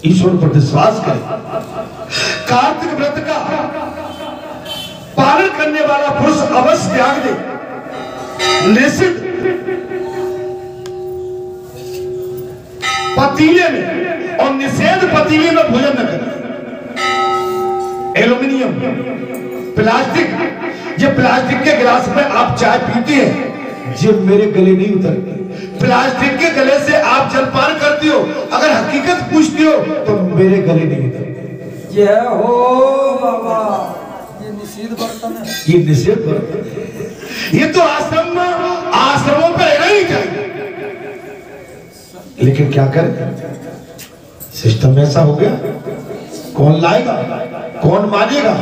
ईश्वर पर विश्वास करें। कार्तिक व्रत का पालन करने वाला पुरुष अवश्य त्याग दे। निषिद्ध पतीले में और निषेध पतीले में भोजन न करें। एल्यूमिनियम, प्लास्टिक, ये प्लास्टिक के गिलास में आप चाय पीती हैं, ये मेरे गले नहीं उतरती। प्लास्टिक के गले से आप जलपान करती हो, अगर हकीकत पूछती हो तो मेरे गले नहीं उतरते। ये हो बाबा, ये निषेध बर्तन है। ये निषेध बर्तन है। ये तो आश्रमों पर रहना ही चाहिए, लेकिन क्या करें, सिस्टम ऐसा हो गया। कौन लाएगा, कौन मानेगा?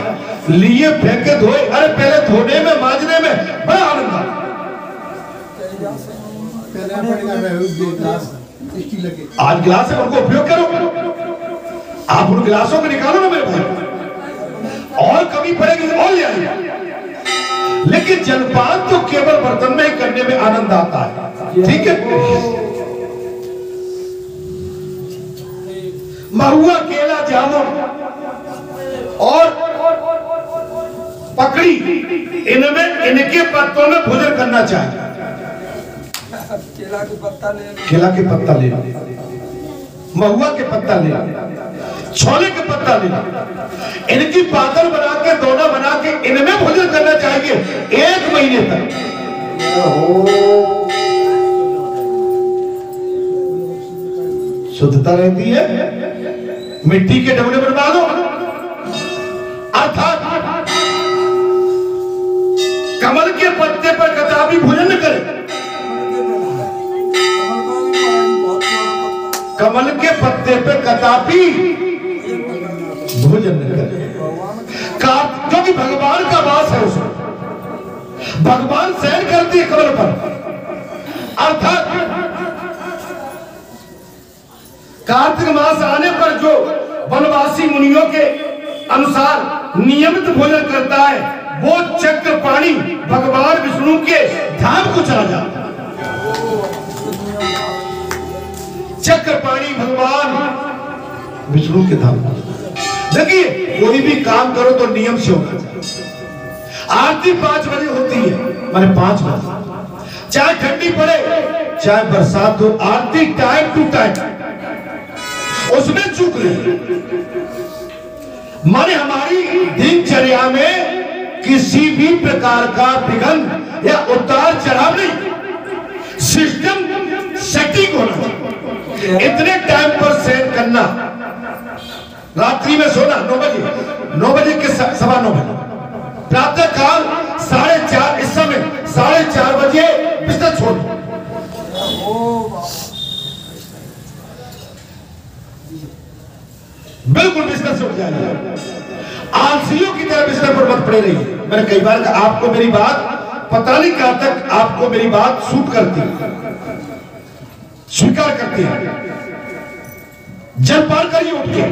लिए फेंके धोए, अरे पहले धोने में मांजने में बड़ा आनंद आता। आज गिलास है, उनको उपयोग करो। आप उन गिलासों को निकालो ना मेरे भाई, और कमी पड़ेगी और ले आइए। लेकिन जलपान तो केवल बर्तन में ही करने में आनंद आता है, ठीक है। महुआ, केला, जामुन और पकड़ी, इनमें इनके पत्तों में भोजन करना चाहिए। केला के पत्ता ले, केला के पत्ता ले, महुआ के पत्ता ले, छोले के पत्ता ले, इनकी पातल बना के, दोना बना के इनमें भोजन करना चाहिए 1 महीने तक। शुद्धता रहती है। मिट्टी के डबले बनवा दो, अर्थात कमल के पत्ते पर कदापि भोजन न करें। कमल के पत्ते पर कदापि भोजन न करें, क्योंकि भगवान का वास है उसमें। भगवान शयन करती है कमल पर। अर्थात कार्तिक मास आने पर जो वनवासी मुनियों के अनुसार नियमित भोजन करता है, वो चक्र पाणी भगवान विष्णु के धाम को चला जाता है। चक्र पाणी भगवान विष्णु के धाम को। देखिए, कोई भी काम करो तो नियम से होना चाहिए। आरती 5 बजे होती है, माने 5 बजे, चाहे ठंडी पड़े चाहे बरसात हो, आरती टाइम टू टाइम, उसमें चूक नहीं। माने हमारी दिनचर्या में किसी भी प्रकार का विघ्न या उतार चढ़ाव नहीं, सिस्टम सेटिंग होना चाहिए। इतने टाइम पर शयन करना, रात्रि में सोना 9 बजे के 9:15 बजे, प्रातः काल 4:30, इस समय 4:30 बजे बिस्तर छोड़, बिल्कुल बिस्तर से उठ जाइए। आलसियों की तरह बिस्तर पर मत पड़े रहिए। मैंने कई बार कहा, आपको मेरी बात पता नहीं कहां तक आपको मेरी बात सूट करती है, स्वीकार करती है। जलपान करिए उठ के,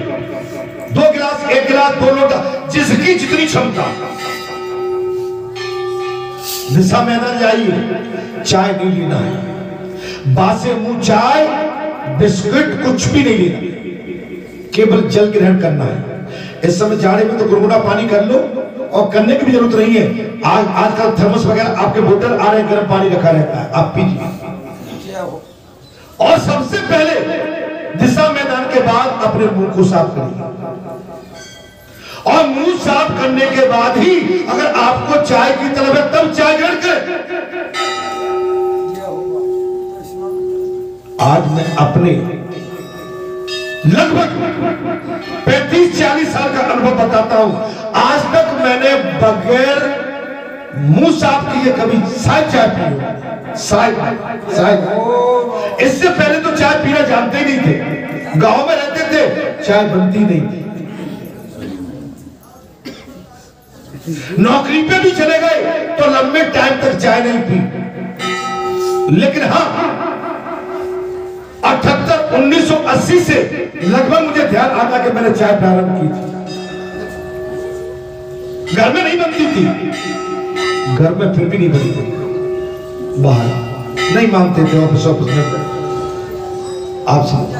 2 गिलास, 1 गिलास, 2 लोटा, जिसकी जितनी क्षमता। दिशा मैदान जाइए, चाय नहीं लेना है, बासे मुंह चाय बिस्किट कुछ भी नहीं लेना, केवल जल ग्रहण करना है। इस समय जाड़े में तो गुनगुना पानी कर लो, और करने की भी जरूरत नहीं है। आजकल थर्मस वगैरह आपके बोतल आ रहे हैं, गर्म पानी रखा रहता है, आप पीजिए। और सबसे पहले दिशा मैदान के बाद अपने मुंह को साफ करिए, और मुंह साफ करने के बाद ही अगर आपको चाय की तलब है तब चाय ग्रहण करें। आज मैं अपने लगभग 35-40 साल का अनुभव बताता हूं। आज तक मैंने बगैर मुंह साफ किए कभी शायद चाय पी, शायद। इससे पहले तो चाय पीना जानते ही नहीं थे, गांव में रहते थे, चाय बनती नहीं थी। नौकरी पे भी चले गए तो लंबे टाइम तक चाय नहीं पी। लेकिन हाँ, 1980 से लगभग मुझे ध्यान आता कि मैंने चाय प्रारंभ की थी। घर में नहीं बनती थी, घर में फिर भी नहीं बनती थी, बाहर नहीं मानते थे, ऑफिस में। आप समझ,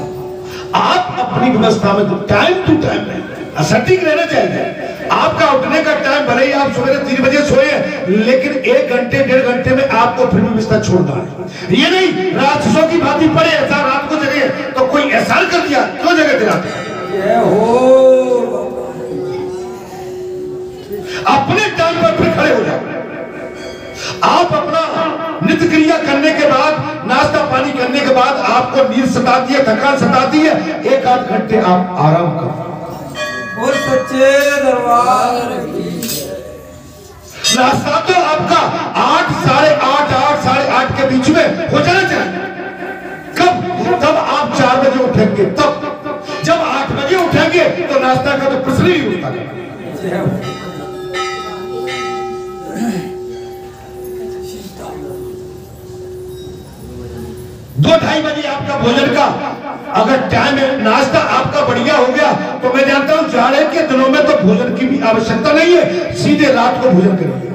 आप आप अपनी व्यवस्था में टाइम टू टाइम रहें, सटीक रहना चाहिए। आपका उठने का टाइम भले ही आप सवेरे 3 बजे सोए, लेकिन 1 घंटे 1.5 घंटे में आपको फिर भी बिस्तर छोड़ना है। ये नहीं राक्षसों की भांति पड़े ऐसा रात को जगह तो कोई एहसान कर दिया, क्यों जगह दिलाते? अपने टाइम पर फिर खड़े हो जाओ। आप अपना नित्य क्रिया करने के बाद, नाश्ता पानी करने के बाद आपको नींद सताती है, थकान सताती है, 1-8 घंटे आप आराम करो। और सच्चे दरबार की नाश्ता तो आपका 8, साढ़े 8 के बीच में हो जाना चाहिए। कब? तब आप 4 बजे उठेंगे, तब जब 8 बजे उठेंगे तो नाश्ता का तो प्रश्न ही उठता है। 2-2:30 बजे आपका भोजन का अगर टाइम है, नाश्ता आपका बढ़िया हो गया तो मैं जानता हूं जाड़े के दिनों में तो भोजन की भी आवश्यकता नहीं है, सीधे रात को भोजन करिए।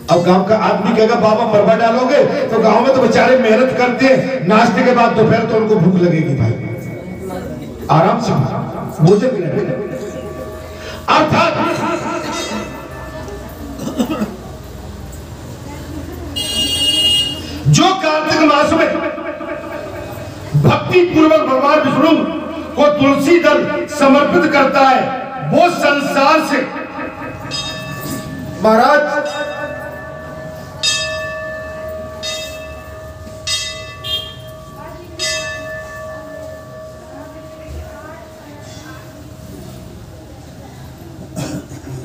अब गांव का आदमी कहेगा बाबा मरवा डालोगे, तो गांव में तो बेचारे मेहनत करते हैं, नाश्ते के बाद दोपहर तो उनको भूख लगेगी भाई, आराम से भोजन करें। अर्थात जो कार्तिक मास में भक्ति पूर्वक भगवान विष्णु को तुलसी दल समर्पित करता है, वो संसार से महाराज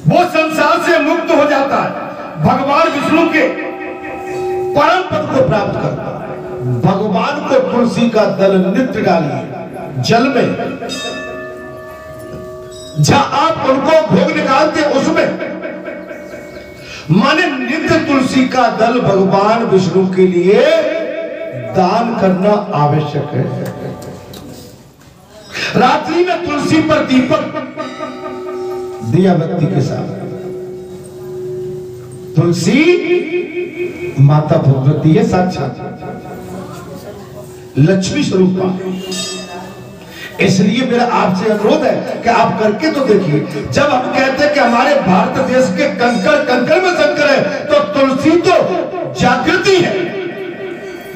वो संसार से मुक्त हो जाता है, भगवान विष्णु के परम पद को प्राप्त करता है। भगवान को तुलसी का दल नित्य डालिए जल में, जहां आप उनको भोग निकालते उसमें, माने नित्य तुलसी का दल भगवान विष्णु के लिए दान करना आवश्यक है। रात्रि में तुलसी पर दीपक दिया बत्ती के साथ, तुलसी माता भगवती है, साक्षात लक्ष्मी स्वरूपा। इसलिए मेरा आपसे अनुरोध है कि आप करके तो देखिए। जब हम कहते हैं कि हमारे भारत देश के कंकड़ कंकड़ में शंकर है, तो तुलसी तो जागृति है,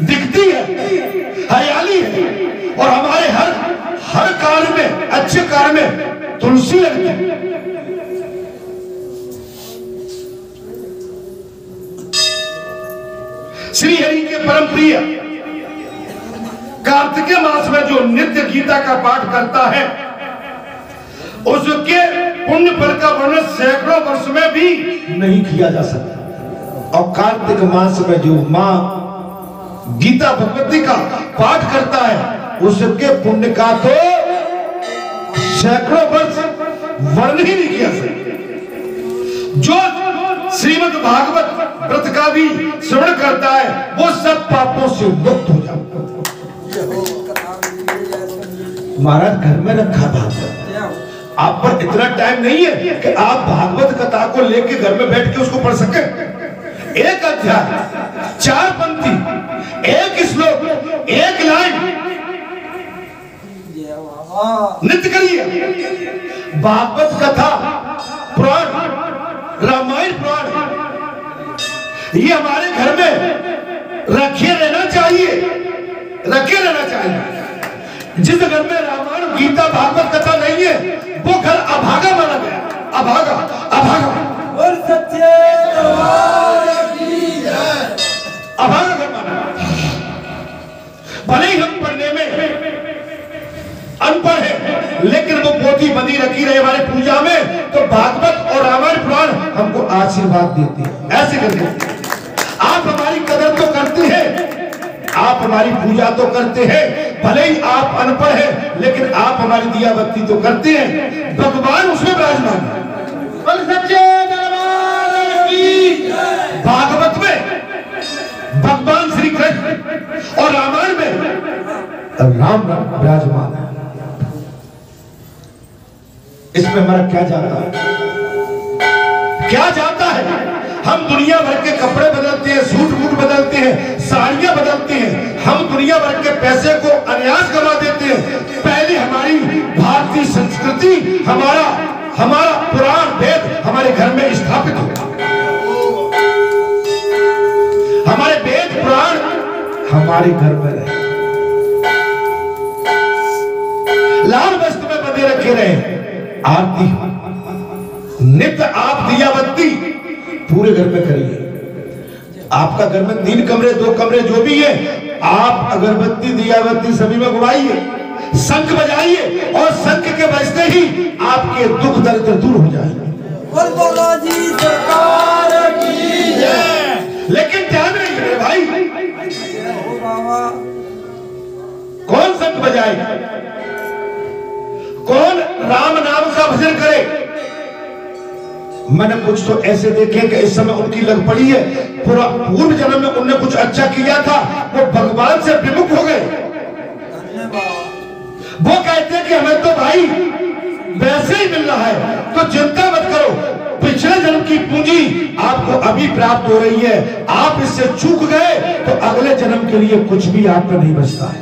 दिखती है, हरियाली है, और हमारे हर कार्य में, अच्छे कार्य में तुलसी लगती है। श्री हरि के परम प्रिय कार्तिक मास में जो नित्य गीता का पाठ करता है, उसके पुण्य फल का वर्णन सैकड़ों वर्ष में भी नहीं किया जा सकता। और कार्तिक मास में जो मां गीता भगवती का पाठ करता है, उसके पुण्य का तो सैकड़ों वर्ष वर्णन ही नहीं किया सकता। जो श्रीमद् भागवत व्रत का भी श्रवण करता है, वो सब पापों से मुक्त हो जाता है। महाराज घर में रखा भागवत, आप पर इतना टाइम नहीं है कि आप भागवत कथा को लेके घर में बैठ के उसको पढ़ सके। एक अध्याय, 4 पंक्ति, 1 श्लोक, 1 लाइन नित्य करिए। भागवत कथा, पुराण, रामायण पुराण, ये हमारे घर में रखे रहना चाहिए, रखे रहना चाहिए। जिस घर में रामायण गीता भागवत कथा नहीं है, वो घर अभागा माना गया, अभागा, अभागा। और सच्चे दरबार की जय। अभागा घर माना। भले ही हम पढ़ने में अनपढ़ है, लेकिन वो पोथी बंदी रखी रहे हमारे पूजा में, तो भागवत और रामायण पुराण हमको आशीर्वाद देती है। ऐसे करके आप हमारी कदर तो करते हैं, आप हमारी पूजा तो करते हैं, भले ही आप अनपढ़ हैं, लेकिन आप हमारी दिया बत्ती तो करते हैं। भगवान उसमें विराजमान है। सच्चे दरबार की भागवत में भगवान श्री कृष्ण और रामायण में राम विराजमान है। इसमें हमारा क्या जाता है? क्या जाता है? हम दुनिया भर के कपड़े बदलते हैं, सूट बूट बदलते हैं, साड़ियां बदलते हैं, हम दुनिया भर के पैसे को अन्यास करवा देते हैं। पहले हमारी भारतीय संस्कृति, हमारा पुराण वेद हमारे घर में स्थापित हो, हमारे वेद पुराण हमारे घर में रहे, लाल वस्त्र में बंधे रखे रहे। आरती नित्य आप दिया बत्ती पूरे घर में करिए। आपका घर में 3 कमरे 2 कमरे जो भी है, आप अगरबत्ती दिया बत्ती सभी में घुमाइए, शंख बजाइए और शंख के बजते ही आपके दुख दर्द दूर हो जाएंगे। जी सरकार की जय। लेकिन ध्यान रखिए भाई, कौन शंख बजाए, कौन राम नाम का भजन करे। मैंने कुछ तो ऐसे देखे कि इस समय उनकी लग पड़ी है, पूर्व जन्म में उन्होंने कुछ अच्छा किया था, वो भगवान से विमुख हो गए। वो कहते हैं कि हमें तो भाई वैसे ही मिल रहा है, तो चिंता मत करो, पिछले जन्म की पूंजी आपको अभी प्राप्त हो रही है। आप इससे चूक गए तो अगले जन्म के लिए कुछ भी आपका नहीं बचता है।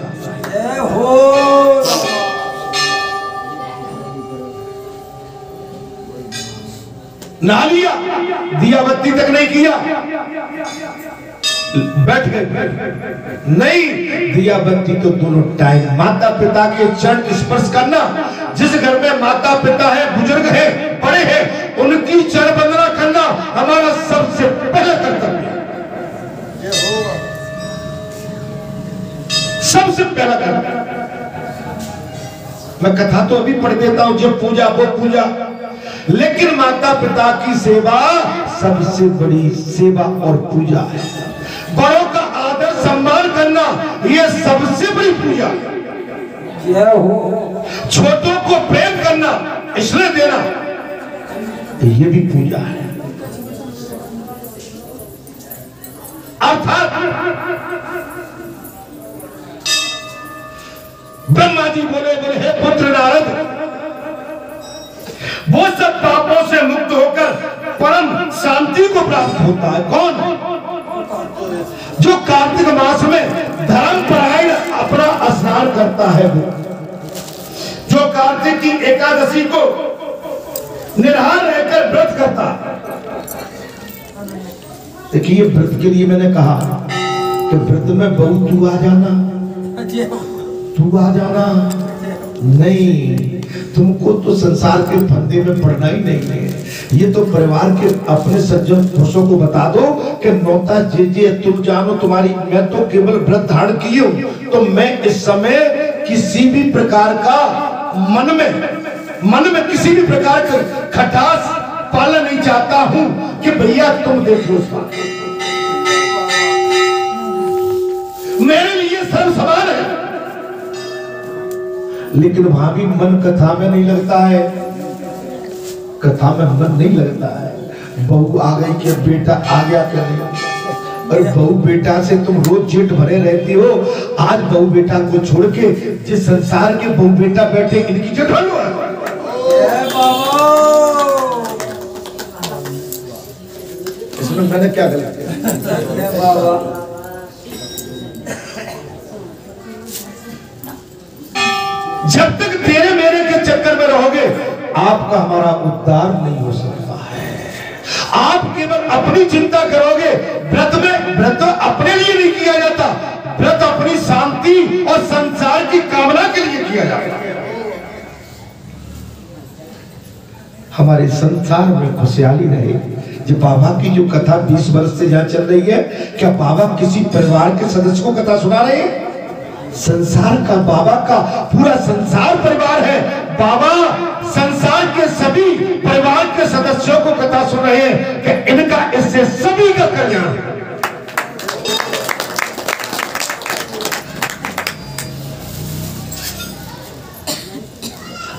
ना लिया, दिया बत्ती तक नहीं किया, बैठ गए, नहीं दिया बत्ती तो दोनों टाइम माता पिता के चरण स्पर्श करना। जिस घर में माता पिता है, बुजुर्ग है, बड़े हैं, उनकी चरण वंदना करना हमारा सबसे पहला कर्तव्य है, सबसे पहला कर्तव्य। मैं कथा तो अभी पढ़ देता हूं, जब पूजा वो पूजा, लेकिन माता पिता की सेवा सबसे बड़ी सेवा और पूजा है। बड़ों का आदर सम्मान करना यह सबसे बड़ी पूजा है। छोटों को प्रेम करना, इसलिए देना, यह भी पूजा है। अर्थात ब्रह्मा जी बोले हे पुत्र नारद, वो सब पापों से मुक्त होकर परम शांति को प्राप्त होता है। कौन? जो कार्तिक मास में धर्म परायण अपना स्नान करता है, वो जो कार्तिक की एकादशी को निराहार रहकर व्रत करता है। देखिए, व्रत के लिए मैंने कहा कि व्रत में बहू तू आ जाना, तू आ जाना नहीं, तुमको तो संसार के फंदे में पड़ना ही नहीं है। ये तो परिवार के अपने सज्जन पुरुषों को बता दो कि नौता जे तुम जानो तुम्हारी, मैं तो केवल व्रत धारण की हूं, तो मैं इस समय किसी भी प्रकार का मन में किसी भी प्रकार का खटास पालना नहीं चाहता हूं कि भैया तुम देख लो, मेरे लिए सर्व समान है। लेकिन वहां भी मन कथा में नहीं लगता है, कथा में मन नहीं लगता है। बहू आ गई कि बेटा आ गया क्या नहीं, और बहू बेटा से तुम रोज जेठ भरे रहती हो, आज बहू बेटा को छोड़ के जिस संसार के बहू बेटा बैठे इनकी जेठ लो है। इसमें मैंने क्या गलत किया? जब तक तेरे मेरे के चक्कर में रहोगे, आपका हमारा उद्धार नहीं हो सकता है। आप केवल अपनी चिंता करोगे। व्रत अपने लिए नहीं किया जाता, व्रत अपनी शांति और संसार की कामना के लिए किया जाता है। हमारे संसार में खुशहाली रहे। जो बाबा की जो कथा 20 वर्ष से जहां चल रही है, क्या बाबा किसी परिवार के सदस्य को कथा सुना रहे हैं? संसार का बाबा का पूरा संसार परिवार है। बाबा संसार के सभी परिवार के सदस्यों को कथा सुन रहे हैं कि इनका इससे सभी का कल्याण।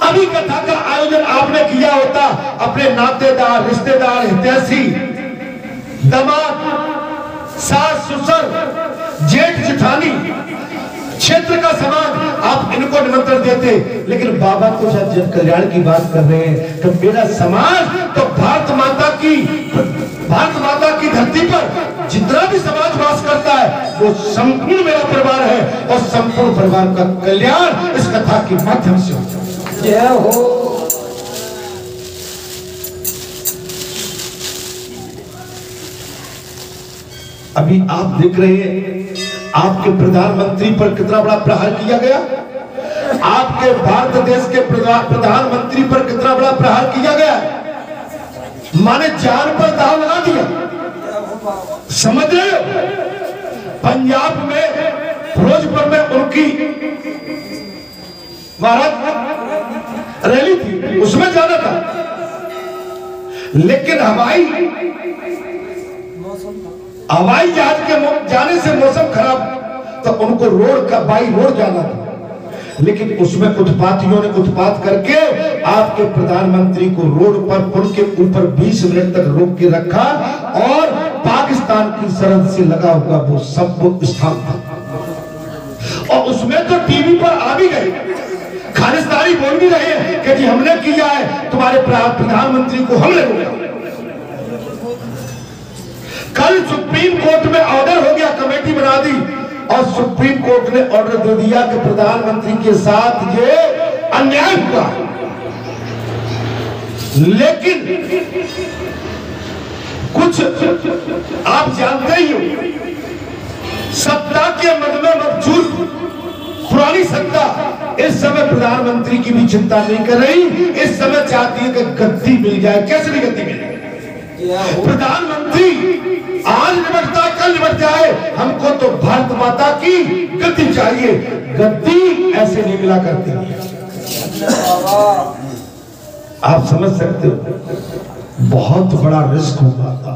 अभी कथा का आयोजन आपने किया होता, अपने नातेदार, रिश्तेदार, हितैषी, दामाद, सास ससुर, जेठ जेठानी, क्षेत्र का समाज, आप इनको निमंत्रण देते। लेकिन बाबा तो जन कल्याण की बात कर रहे हैं तो मेरा समाज तो भारत माता की धरती पर जितना भी समाज वास करता है वो संपूर्ण मेरा परिवार है और संपूर्ण परिवार का कल्याण इस कथा के माध्यम से हो। जय हो। अभी आप देख रहे हैं आपके प्रधानमंत्री पर कितना बड़ा प्रहार किया गया, आपके भारत देश के प्रधानमंत्री पर कितना बड़ा प्रहार किया गया, माने जान पर दाव लगा दिया। समझ रहे हो? पंजाब में फिरोजपुर में उनकी महाराज रैली थी, उसमें जाना था, लेकिन हवाई जहाज के जाने से मौसम खराब, तो उनको रोड का बाई रोड जाना था, लेकिन उसमें उत्पातियों ने उत्पात करके आपके प्रधानमंत्री को रोड पर पुल के ऊपर 20 मिनट तक रोक के रखा और पाकिस्तान की सरहद से लगा हुआ वो सब स्थान था। और उसमें तो टीवी पर आ भी गए, खालिस्तानी बोल भी रहे हैं कि जी हमने किया है, तुम्हारे प्रधानमंत्री को हमने रोका। कल सुप्रीम कोर्ट में ऑर्डर हो गया, कमेटी बना दी और सुप्रीम कोर्ट ने ऑर्डर दे दिया कि प्रधानमंत्री के साथ ये अन्याय हुआ। लेकिन कुछ आप जानते ही हो, सत्ता के मद में मकसूद पुरानी सत्ता इस समय प्रधानमंत्री की भी चिंता नहीं कर रही, इस समय चाहती है कि गद्दी मिल जाए, कैसे भी गद्दी मिल जाए। प्रधानमंत्री आज निपटता कल निपट जाए, हमको तो भारत माता की गद्दी चाहिए, गद्दी ऐसे नहीं मिला करती। आप समझ सकते हो बहुत बड़ा रिस्क होगा था।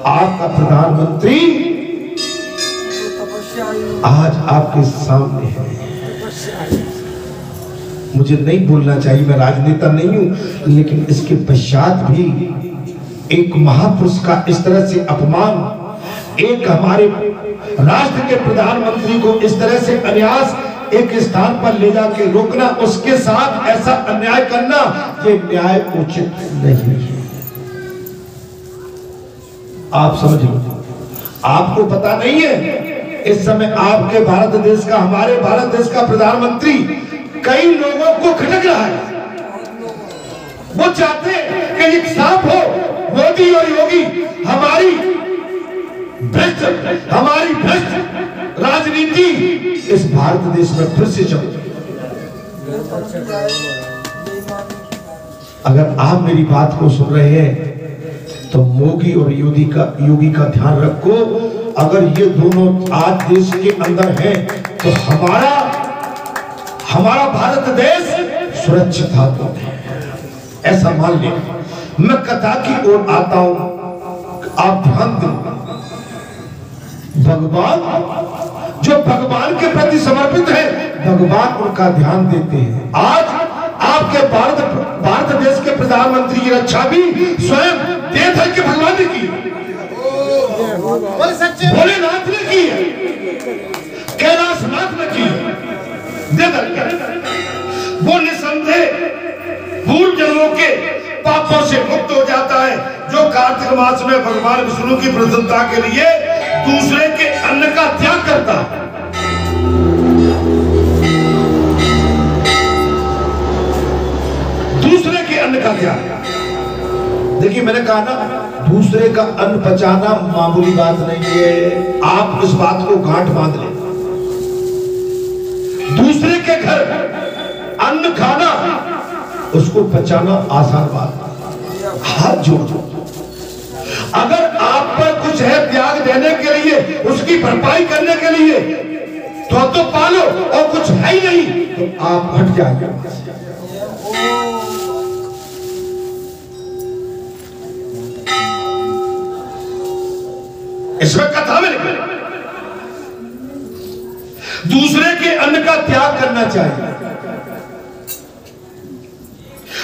आपका प्रधानमंत्री आज आपके सामने है। मुझे नहीं बोलना चाहिए, मैं राजनेता नहीं हूं, लेकिन इसके पश्चात भी एक महापुरुष का इस तरह से अपमान, एक हमारे राष्ट्र के प्रधानमंत्री को इस तरह से अन्यास एक स्थान पर ले जाके रोकना, उसके साथ ऐसा अन्याय करना, ये न्याय उचित नहीं है। आप समझो, आपको पता नहीं है इस समय आपके भारत देश का, हमारे भारत देश का प्रधानमंत्री कई लोगों को खटक रहा है। वो चाहते हैं कि एक साफ हो, मोदी और योगी हमारी भ्रष्ट राजनीति इस भारत देश में फिर से चले। अगर आप मेरी बात को सुन रहे हैं तो मोदी और योगी का ध्यान रखो। अगर ये दोनों आज देश के अंदर हैं तो हमारा भारत देश सुरक्षित हाथों में, ऐसा मान ले। मैं कथा की ओर आता हूं, आप ध्यान दें। भगवान जो भगवान के प्रति समर्पित है, भगवान उनका ध्यान देते हैं। आज आपके भारत देश के प्रधानमंत्री की रक्षा भी स्वयं देवधर के भगवान ने की, भोलेनाथ ने की है, कैलाशनाथ ने की है, वो निसंदेह पूर्व जन्मों के पापों से मुक्त हो जाता है, जो कार्तिक मास में भगवान विष्णु की प्रसन्नता के लिए दूसरे के अन्न का त्याग करता है। दूसरे के अन्न का त्याग, देखिए मैंने कहा ना, दूसरे का अन्न पचाना मामूली बात नहीं है। आप इस बात को गांठ बांध लें। दूसरे के घर अन्न खाना, उसको पचाना आसान बात, हाथ जोड़ो। अगर आप पर कुछ है त्याग देने के लिए, उसकी भरपाई करने के लिए, तो पालो, और कुछ है ही नहीं तो आप हट जाएंगे। इसमें कथा में लिखा दूसरे के अन्न का त्याग करना चाहिए।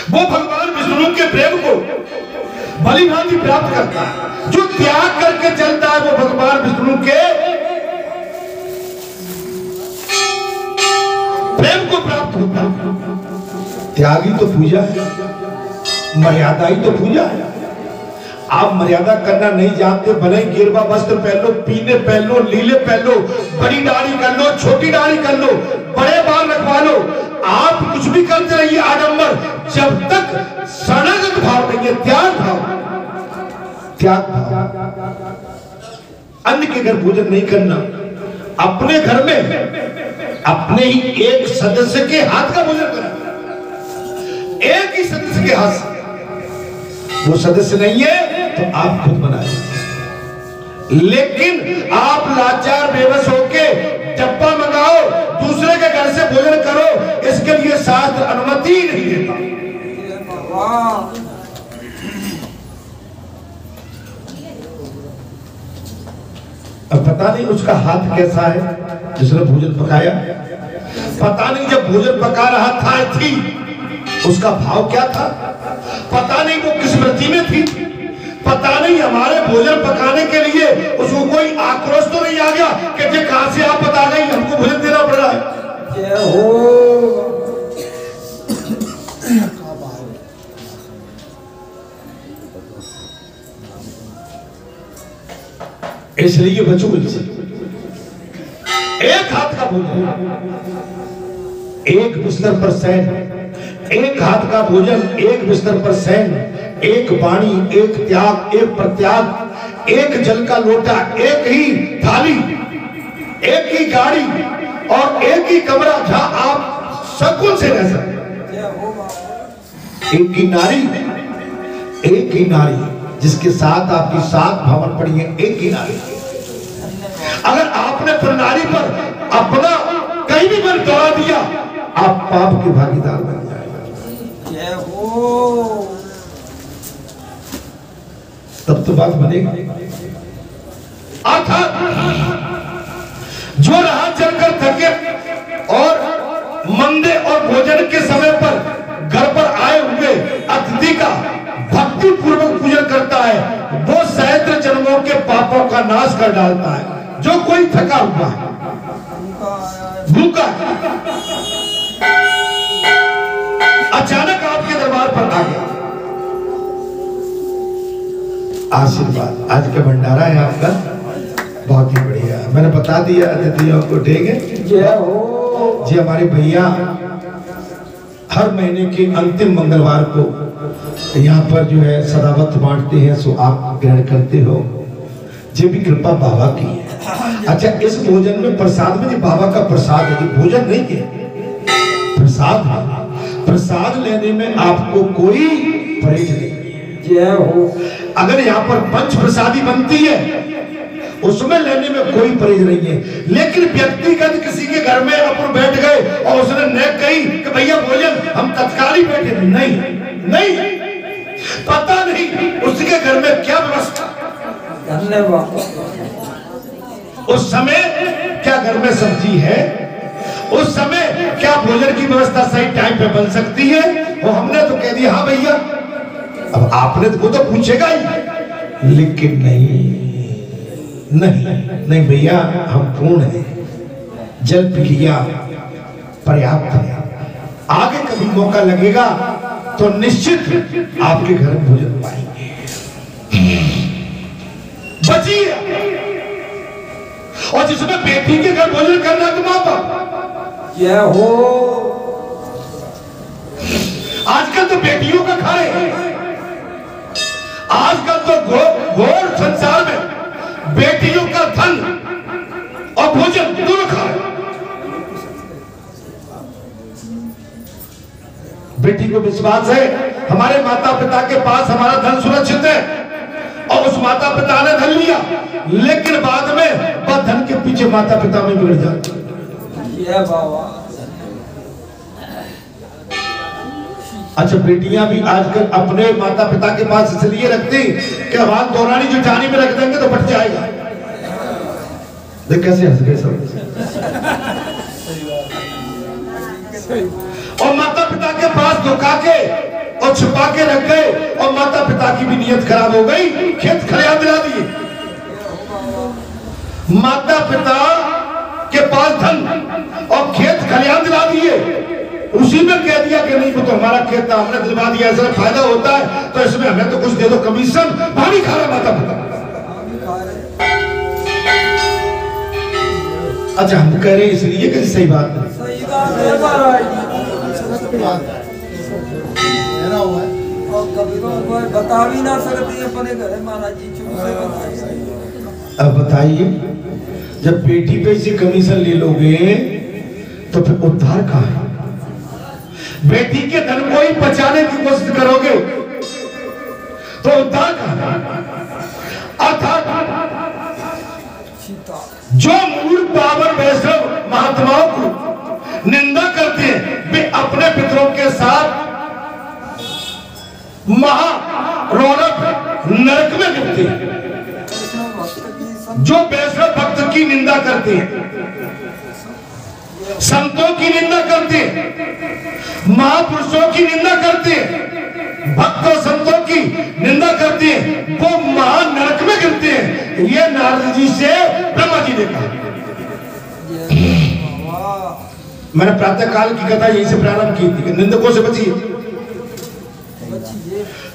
वो भगवान विष्णु के प्रेम को भली भांति प्राप्त करता है। जो त्याग करके चलता है वो भगवान विष्णु के प्रेम को प्राप्त होता है। त्यागी तो पूजा है, मर्यादा ही तो पूजा है। आप मर्यादा करना नहीं जानते, भले ही गिरवा वस्त्र पहन लो, पीले पहन लो, नीले पहन लो, बड़ी दाढ़ी कर लो, छोटी दाढ़ी कर लो, बड़े बाल रखवा लो, आप कुछ भी करते रहिए आडंबर, जब तक शरणागत भाव नहीं है, त्याग भाव, अन्य के घर भोजन नहीं करना, अपने घर में अपने ही एक सदस्य के हाथ का भोजन करना, एक ही सदस्य के हाथ से, वो सदस्य नहीं है तो आप खुद बनाए। लेकिन आप लाचार बेबस होके डब्बा मंगाओ, दूसरे के घर से भोजन करो, इसके लिए शास्त्र अनुमति नहीं देता। अब पता नहीं उसका हाथ कैसा है जिसने भोजन पकाया, पता नहीं जब भोजन पका रहा था थी उसका भाव क्या था, पता नहीं वो किस वृत्ति में थी, पता नहीं हमारे भोजन पकाने के लिए उसको कोई आक्रोश तो नहीं आ गया कि जे कहां से आप बता गई हमको भोजन देना पड़ रहा है। इसलिए बच्चों को एक हाथ का भोजन, एक बिस्तर पर शयन, एक हाथ का भोजन, एक बिस्तर पर शयन, एक वाणी, एक त्याग, एक प्रत्याग, एक जल का लोटा, एक ही थाली, एक ही गाड़ी और एक ही कमरा जहां आप सुकून से रह सकते। एक ही नारी जिसके साथ आपकी 7 भवन पड़ी है, एक ही नारी। अगर आपने प्रणाली पर अपना कहीं भी बल दौड़ा दिया, आप पाप के भागीदार बन जाएगा। तब तो बात बनेगा। अर्थात जो राह चलकर थके और मंदे और भोजन के समय पर घर पर आए हुए अतिथि का भक्ति पूर्वक पूजन करता है, वो सहस्त्र जन्मों के पापों का नाश कर डालता है। जो कोई थका हुआ है, भूखा है, अचानक आपके दरबार पर आ गया, आशीर्वाद, आज का भंडारा है आपका बहुत ही बढ़िया, मैंने बता दिया अतिथियों को, ठीक है जी। हमारे भैया हर महीने के अंतिम मंगलवार को यहाँ पर जो है सदावत बांटते हैं, सो आप ग्रहण करते हो, ये भी कृपा बाबा की है। अच्छा, इस भोजन में प्रसाद में, बाबा का प्रसाद है, भोजन नहीं है, प्रसाद है। प्रसाद लेने में आपको कोई परहेज नहीं है। अगर यहाँ पर पंच प्रसादी बनती है उसमें लेने में कोई परहेज नहीं है, लेकिन व्यक्तिगत किसी के घर में अपन बैठ गए और उसने न कही कि भैया भोजन, हम तत्काल ही बैठे, नहीं, पता नहीं उसके घर में क्या व्यवस्था, धन्यवाद, उस समय क्या घर में सब्जी है, उस समय क्या भोजन की व्यवस्था सही टाइम पे बन सकती है। वो हमने तो कह दिया हाँ भैया, अब आपने वो तो पूछेगा ही, लेकिन नहीं भैया, हम पूर्ण हैं, जल पी लिया पर्याप्त है, आगे कभी मौका लगेगा तो निश्चित आपके घर में भोजन पाएंगे। बचिए, और जिसमें बेटी के घर भोजन करना तो माँ बाप क्या हो, आजकल तो बेटियों का खा रहे हैं, आजकल तो घोर संसार में बेटियों का धन और भोजन दोनों खा रहे। बेटी को विश्वास है हमारे माता पिता के पास हमारा धन सुरक्षित है, और उस माता पिता ने धन लिया, लेकिन बाद में वह धन के पीछे माता पिता में बिगड़ जाते। अच्छा, बेटियां भी आजकल अपने माता पिता के पास इसलिए रखती कि हाथ दौरानी जुटानी में रख देंगे तो फट जाएगा। देख कैसे हंस गए सब। और माता पिता के पास धोखा के और छुपा के रख गए, और माता पिता की भी नीयत खराब हो गई, खेत खलियान दिला दिए। माता पिता के पास धन और खेत खलियान दिला दिए, उसी में कह दिया कि नहीं, वो तो हमारा खेत था, हमने दिलवा दिया, ऐसा फायदा होता है तो इसमें हमें तो कुछ दे दो कमीशन। भाभी खा रहा माता पिता। अच्छा हम कह रहे हैं इसलिए कि सही बात है, सही बात है महाराज। और कभी तो कोई बता भी ना सकती अपने घर महाराज जी, चुप से बताइए। अब बताइए, जब बेटी पे से कमीशन ले लोगे तो फिर उद्धार कहाँ है? बेटी के धन को ही बचाने की कोशिश करोगे तो उद्धार कहाँ है? अर्थात जो मूल पावन वैष्णव महात्माओं को निंदा करते हैं वे अपने पितरों के साथ महा रौनक नरक में गिरते हैं। जो वैष्णव भक्त की निंदा करते हैं, संतों की निंदा करते हैं, महापुरुषों की निंदा करते हैं, भक्तों संतों की निंदा करते हैं, वो महान नरक में गिरते हैं। ये नारद जी से ब्रह्मा जी ने कहा। मैंने प्रातः काल की कथा यही से प्रारंभ की थी कि निंदकों से बचिए,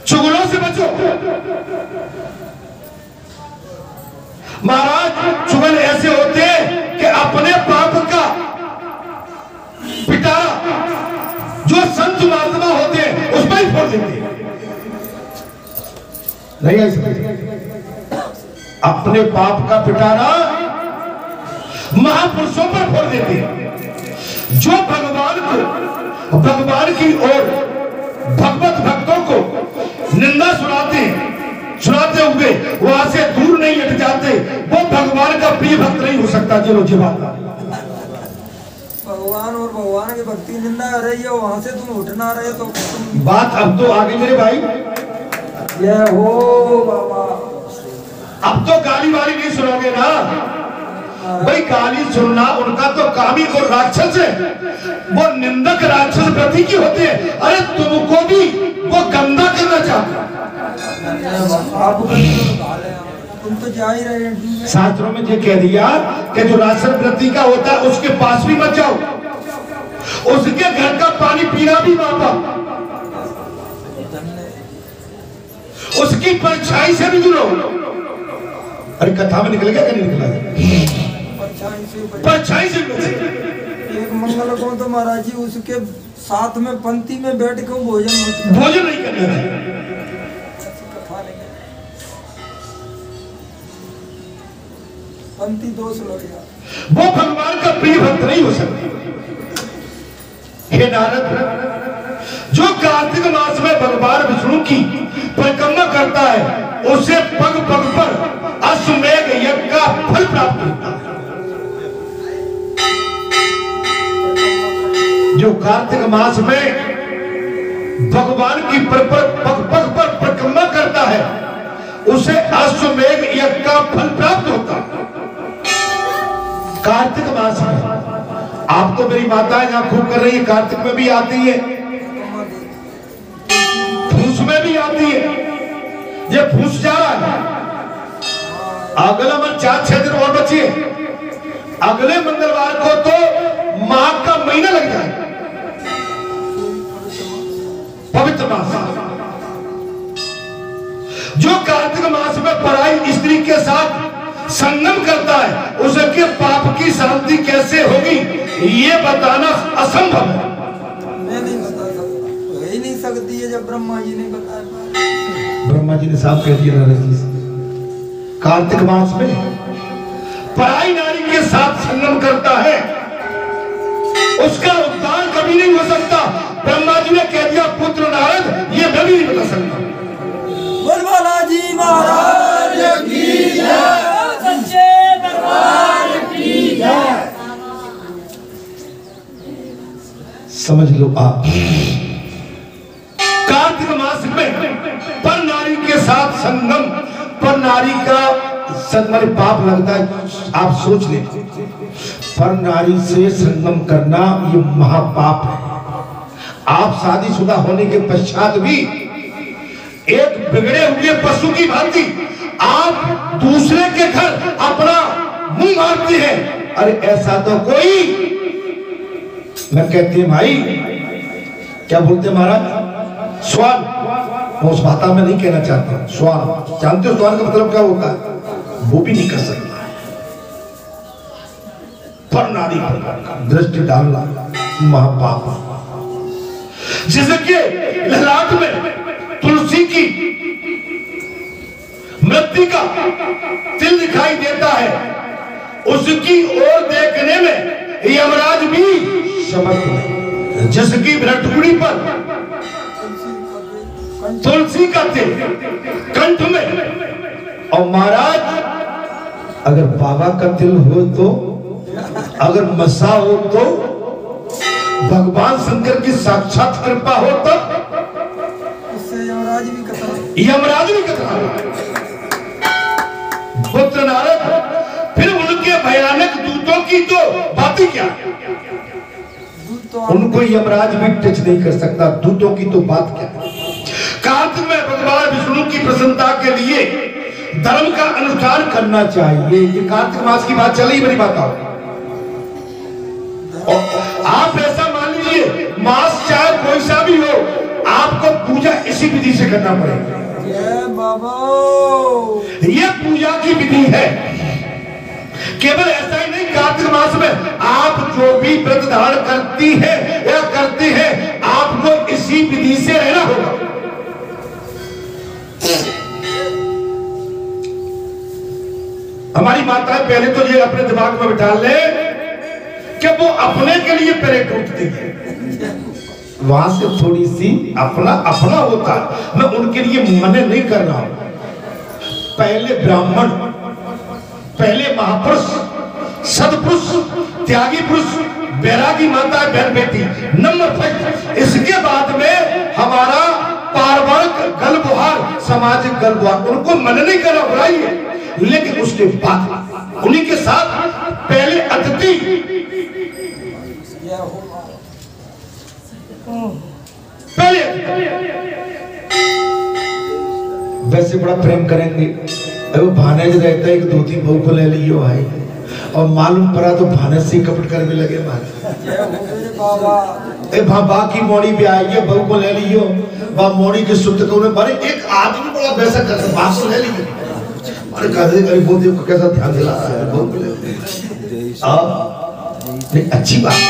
चुगलों से बचो। महाराज चुगल ऐसे होते हैं कि अपने पाप का पिटारा जो संत महात्मा होते हैं उस पर ही फोड़ देते हैं। नहीं ऐसे अपने पाप का पिटारा महापुरुषों पर फोड़ देते हैं। जो भगवान को, भगवान की ओर भगवत भक्तों को निंदा सुनाते हुए वहां से दूर नहीं हट जाते, वो भगवान का प्रिय भक्त नहीं हो सकता। चलो जी बात, भगवान और भगवान की भक्ति निंदा कर रही है, वहां से तुम उठ ना रहे तो बात अब तो आगे मेरे भाई। ये हो बाबा, अब तो गाली वाली नहीं सुनोगे ना भाई। गाली सुनना उनका तो काम ही और राक्षस है, वो निंदक राक्षस प्रति की होते हैं। अरे तुमको भी वो गंदा करना चाहते, तुम तो जा ही रहे हैं। शास्त्रों में ये कह दिया कि जो राशन वृत्ति का होता है उसके पास भी मत जाओ, उसके घर का पानी पीना भी पापा, उसकी परछाई से भी जुड़ो। अरे कथा में निकल गया कि नहीं निकला? परछाई से एक मंगल को तो महाराज जी उसके साथ में पंक्ति में बैठ के भोजन नहीं करना चाहिए। पंक्ति दोष लग गया, वो भगवान का प्रिय भक्त नहीं हो सकता। हे नारद, जो कार्तिक मास में भगवान विष्णु की परिक्रमा करता है उसे पग पग पर अश्वमेध यज्ञ का फल प्राप्त होता है। जो कार्तिक मास में भगवान की पग पग पर परिक्रमा करता है उसे अश्वमेध यज्ञ का फल प्राप्त होता है। कार्तिक मास में आप तो मेरी माताएं यहाँ खूब कर रही है, कार्तिक में भी आती है, फूस में भी आती है। ये फूस जा रहा है, अगला मन 4-6 दिन और बचिए, अगले मंगलवार को तो माघ का महीना लग जाए, पवित्र मास। जो कार्तिक मास में पराई स्त्री के साथ संगम करता है उसके पाप की शांति कैसे होगी ये बताना असंभव है। मैं नहीं बता सकता, हो ही नहीं सकती है जब ब्रह्मा जी ने बताया। ब्रह्मा जी ने साफ कह दिया नारद जी से, कार्तिक मास में पराई नारी के साथ संगम करता है उसका उद्धार कभी नहीं हो सकता। ब्रह्मा जी ने कह दिया पुत्र नारद ये मैं भी नहीं बता सकता। बोल बालाजी महाराज की जय, सच्चे दरबार की जय। समझ लो आप, कार्तिक मास में पर नारी के साथ संगम, पर नारी का सदमरे पाप लगता है। आप सोच लें, पर नारी से संगम करना ये महापाप है। आप शादीशुदा होने के पश्चात भी एक बिगड़े हुए पशु की भांति आप दूसरे के घर अपना मुंह मारते हैं। अरे ऐसा तो कोई, मैं कहती हूं भाई क्या बोलते महाराज? स्वान। मैं उस भाषा में नहीं कहना चाहता। स्वान, जानते हो स्वान का मतलब क्या होता है? वो भी नहीं कर सकता है। पर नारी पर दृष्टि डालना महापाप। जिसके ललाट में तुलसी की मृत्यु का तिल दिखाई देता है, उसकी ओर देखने में यमराज भी समर्थ नहीं। जिसकी भ्रटकुड़ी पर तुलसी का तिल कंठ में, और महाराज अगर बाबा का तिल हो तो, अगर मसा हो तो, भगवान शंकर की साक्षात कृपा हो तब उससे यमराज भी कतरा। यमराज भी कतरा। पुत्र नारद, फिर उनके भयानक दूतों की तो बात ही क्या, उनको यमराज भी टच नहीं कर सकता, दूतों की तो बात क्या। कार्तिक में भगवान विष्णु की प्रसन्नता के लिए धर्म का अनुष्ठान करना चाहिए। ये कार्तिक मास की बात चल रही, मेरी बात आओ। आप ऐसा मान लीजिए, मास चाहे कोई सा भी हो, आपको पूजा इसी विधि से करना पड़ेगा। ये पूजा की विधि है। केवल ऐसा ही नहीं, कार्तिक मास में आप जो भी व्रत धारण करती है या करते हैं, आपको इसी विधि से रहना होगा। हमारी माताएं पहले तो ये अपने दिमाग में बिठा ले कि वो अपने के लिए पहले टूटती है, वहां से थोड़ी सी अपना अपना होता है। मैं उनके लिए मने नहीं कर रहा हूं। पहले ब्राह्मण, पहले महापुरुष, सदपुरुष, त्यागी पुरुष, बैरागी माता, बहन बेटी, नंबर 5। इसके बाद में हमारा पारिवारिक गलबुहार, सामाजिक गलबुहार, उनको मन नहीं करना बुराई है, लेकिन उसके बाद उन्हीं के साथ पहले अतिथि, पहले वैसे बड़ा प्रेम करेंगे। अब भानेज रहता है कि 2-3 बहू को ले लियो भाई, और मालूम पड़ा तो भानेज से कपट करने लगे। बाबा की मोड़ी पे आई है, बहू को ले लियो, वह मोड़ी के सुत को बारे एक आदमी बड़ा वैसा करता, बाप को ले लियो। अरे कहते बोलते को कैसा ध्यान दिला रहा है, बहू को ले नहीं, अच्छी बात है।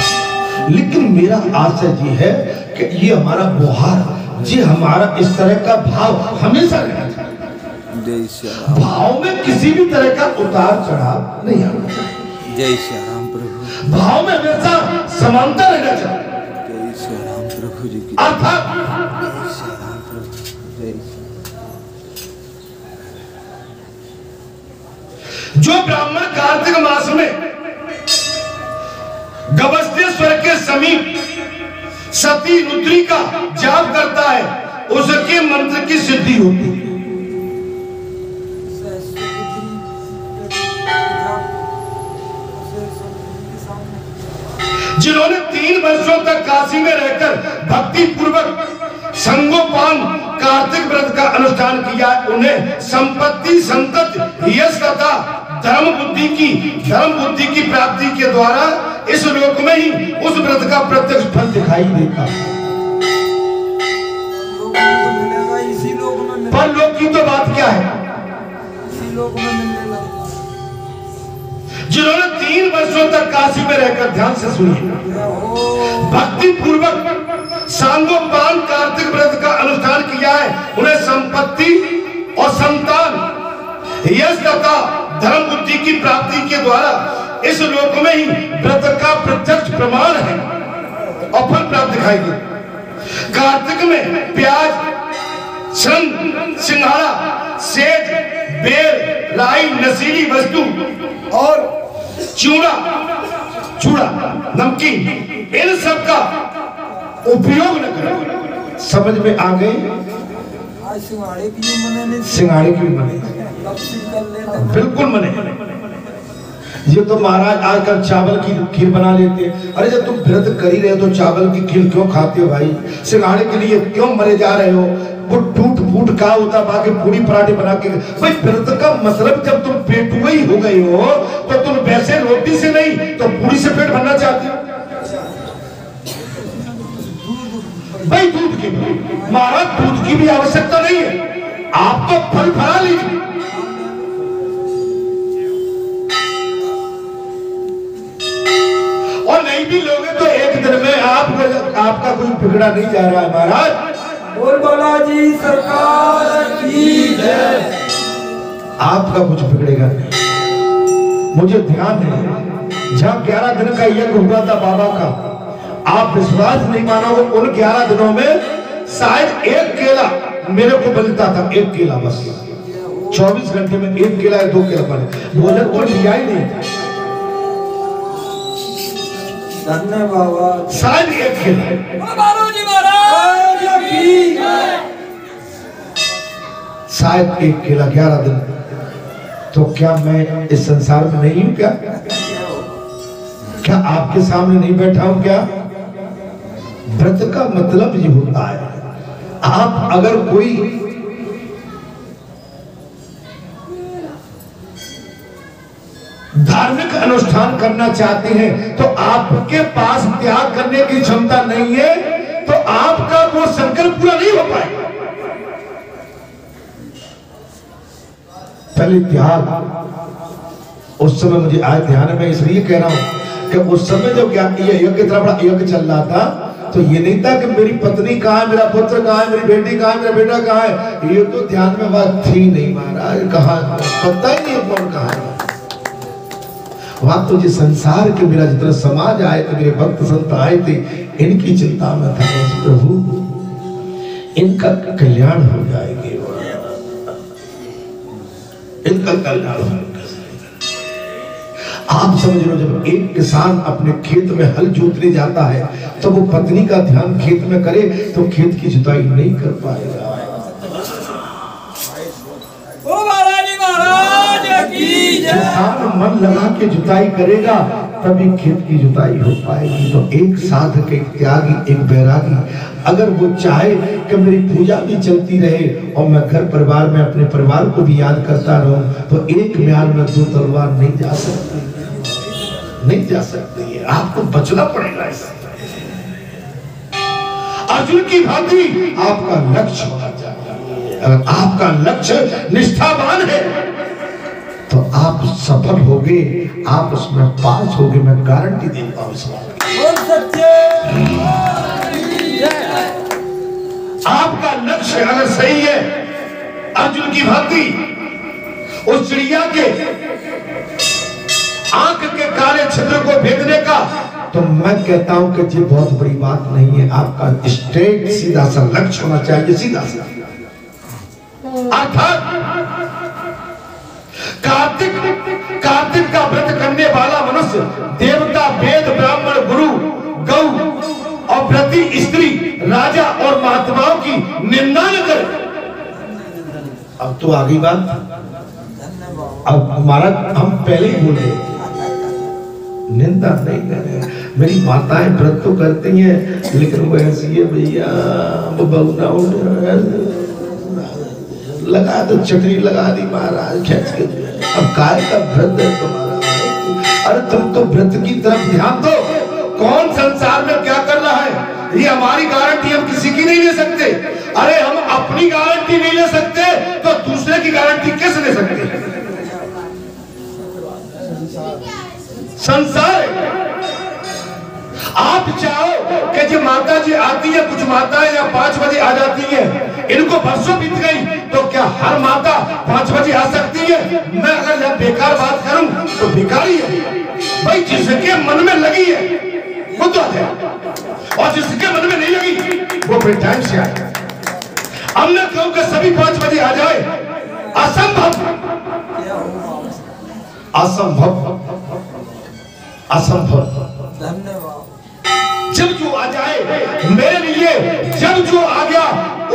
लेकिन मेरा आशय ये है कि ये हमारा बुहार, ये हमारा इस तरह का भाव हमेशा रहना चाहिए। भाव में किसी भी तरह का उतार चढ़ाव नहीं आना चाहिए। जय श्री राम प्रभु। भाव में हमेशा समानता रहना चाहिए। जय श्री राम प्रभु जी की। अर्थात जय श्री राम प्रभु। जय जो ब्राह्मण कार्तिक मास में गभस्तेश्वर के समीप सती रुद्री का जाप करता है, उसके मंत्र की सिद्धि होती है। जिन्होंने 3 वर्षों तक काशी में रहकर भक्ति पूर्वक संगोपान कार्तिक व्रत का अनुष्ठान किया, उन्हें संपत्ति, संतति, यश तथा धर्म बुद्धि की प्राप्ति के द्वारा इस लोक में ही उस व्रत का प्रत्यक्ष फल दिखाई देता है। पर लोक की तो बात क्या है, जिन्होंने 3 वर्षों तक काशी में रहकर, ध्यान से सुनिए, भक्ति पूर्वक सांगोपान कार्तिक व्रत का अनुष्ठान किया है, उन्हें संपत्ति और संतान, यश तथा धर्म बुद्धि की प्राप्ति के द्वारा इस लोक में ही व्रत का प्रत्यक्ष प्रमाण है और फल प्राप्त दिखाई दे। कार्तिक में प्याज, शंख, सिंघाड़ा, सेज, बेर, राई, नशीली वस्तु और चूड़ा, नमकीन, इन सब का उपयोग न करें। समझ में आ गई? सिंघाड़े की मने बिल्कुल मने। ये तो महाराज आजकल चावल की खीर बना लेते हैं। अरे जब तुम व्रत कर ही रहे हो तो चावल की खीर क्यों खाते हो भाई? सिंघाड़े के लिए क्यों मरे जा रहे हो? वो टूट फूट का होता, बाकी पूरी पराठे बना के भाई। व्रत का मतलब जब तुम पेटुए ही हो गए हो तो तुम वैसे रोटी से नहीं तो पूरी से पेट भरना चाहते हो। भाई दूध की महाराज, दूध की भी आवश्यकता नहीं है, आप तो फल फला लीजिए। और नहीं भी लोगे तो एक दिन में आपका कोई बिगड़ा नहीं जा रहा है महाराज। बोल बालाजी सरकार की जय। आपका कुछ बिगड़ेगा नहीं। मुझे ध्यान है जहां 11 दिन का यज्ञ हुआ था बाबा का, आप विश्वास नहीं मानोगे, उन 11 दिनों में शायद एक केला मेरे को मिलता था, एक केला बस। 24 घंटे में एक केला या 2 केला बने, भोजन तो लिया ही नहीं था। धन्यवाद। शायद एक केला, बाबूजी महाराज की शायद एक केला 11 दिन। तो क्या मैं इस संसार में नहीं हूं क्या? क्या आपके सामने नहीं बैठा हूं क्या? व्रत का मतलब ये होता है, आप अगर कोई धार्मिक अनुष्ठान करना चाहते हैं तो आपके पास त्याग करने की क्षमता नहीं है, तो आपका वो संकल्प पूरा नहीं हो पाएगा। पहले त्याग, उस समय मुझे आज ध्यान में इसलिए कह रहा हूं कि उस समय जब ये यज्ञ इतना बड़ा यज्ञ चल रहा था तो ये नहीं था कि मेरी पत्नी कहाँ है, मेरा पुत्र कहाँ है, मेरी बेटी कहाँ है, मेरा बेटा कहाँ है, ये तो ध्यान में बात थी नहीं महाराज। कहाँ पता ही नहीं कौन कहाँ है। वहां तो जिस संसार के मेरा जितना समाज आए थे, मेरे भक्त संत आए थे, इनकी चिंता में था प्रभु इनका कल्याण हो जाएगी, इनका कल्याण हो। आप समझ लो, जब एक किसान अपने खेत में हल जोतने जाता है तो वो पत्नी का ध्यान खेत में करे तो खेत की जुताई नहीं कर पाएगा। किसान मन लगा के जुताई करेगा तभी खेत की जुताई हो पाएगी। तो एक साधक, एक त्यागी, एक बैरागी अगर वो चाहे कि मेरी पूजा भी चलती रहे और मैं घर परिवार में अपने परिवार को भी याद करता रहूं, तो एक म्याल में 2 तलवार नहीं जा सकती, नहीं जा सकती है। आपको बचना पड़ेगा इससे। अर्जुन की भांति आपका लक्ष्य होना चाहिए। अगर आपका लक्ष्य निष्ठावान है तो आप सफल होगे, आप उसमें पास होगे, मैं गारंटी देता हूं इस बात की। आपका लक्ष्य अगर सही है, अर्जुन की भांति उस चिड़िया के आंख के काले छिद्र को भेदने का, तो मैं कहता हूं कि ये बहुत बड़ी बात नहीं है। आपका स्ट्रेट सीधा सा लक्ष्य होना चाहिए, सीधा सा। अर्थात कार्तिक का व्रत करने वाला मनुष्य देवता, वेद, ब्राह्मण, गुरु, गौ और व्रती स्त्री, राजा और महात्माओं की निंदा न करे। अब तो आगे बात, अब हमारा हम पहले ही बोले निंदा नहीं करें। मेरी माताएं व्रत तो करती हैं लेकिन वो ऐसी है भैया, वो बहुना लगा तो चटनी लगा दी महाराज खींच के। अब काय का व्रत है तुम्हारा? अरे तुम तो व्रत की तरफ ध्यान दो। कौन संसार में क्या कर रहा है, ये हमारी गारंटी हम किसी की नहीं ले सकते। अरे हम अपनी गारंटी नहीं ले सकते तो दूसरे की गारंटी कैसे ले सकते? संसार आप चाहो कि जो माता जी आती है, कुछ माताएं या 5 बजे आ जाती है, इनको वर्षों बीत गई, तो क्या हर माता 5 बजे आ सकती है? मैं अगर यह बेकार बात करूं तो बेकार ही है भाई। जिसके मन में लगी है वो तो आ जाए, और जिसके मन में नहीं लगी वो फिर टाइम से आए। हमने कहूं कि सभी 5 बजे आ जाए, असंभव, असंभव, असंभव। जब जो आ जाए मेरे लिए, जब जो आ गया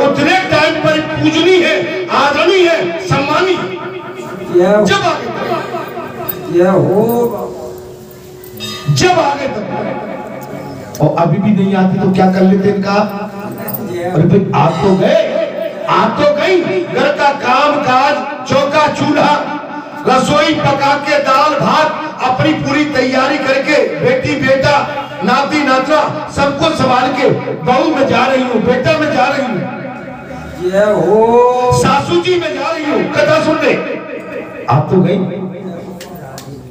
उतने टाइम पर पूजनी है, आदरणी है, सम्मानी। जब आ गए जब आ गए तब, और अभी भी नहीं आती तो क्या कर लेते इनका? अरे भाई आप तो गए, आप तो गई, घर का काम काज, चौका चूल्हा, रसोई पका के दाल भात अपनी पूरी तैयारी करके बेटी बेटा नाती नातरा सबको संभाल के बहू में जा रही हूँ, बेटा में जा रही हूँ, जय हो, सासू जी में जा रही हूँ कथा सुनने। आप तो गई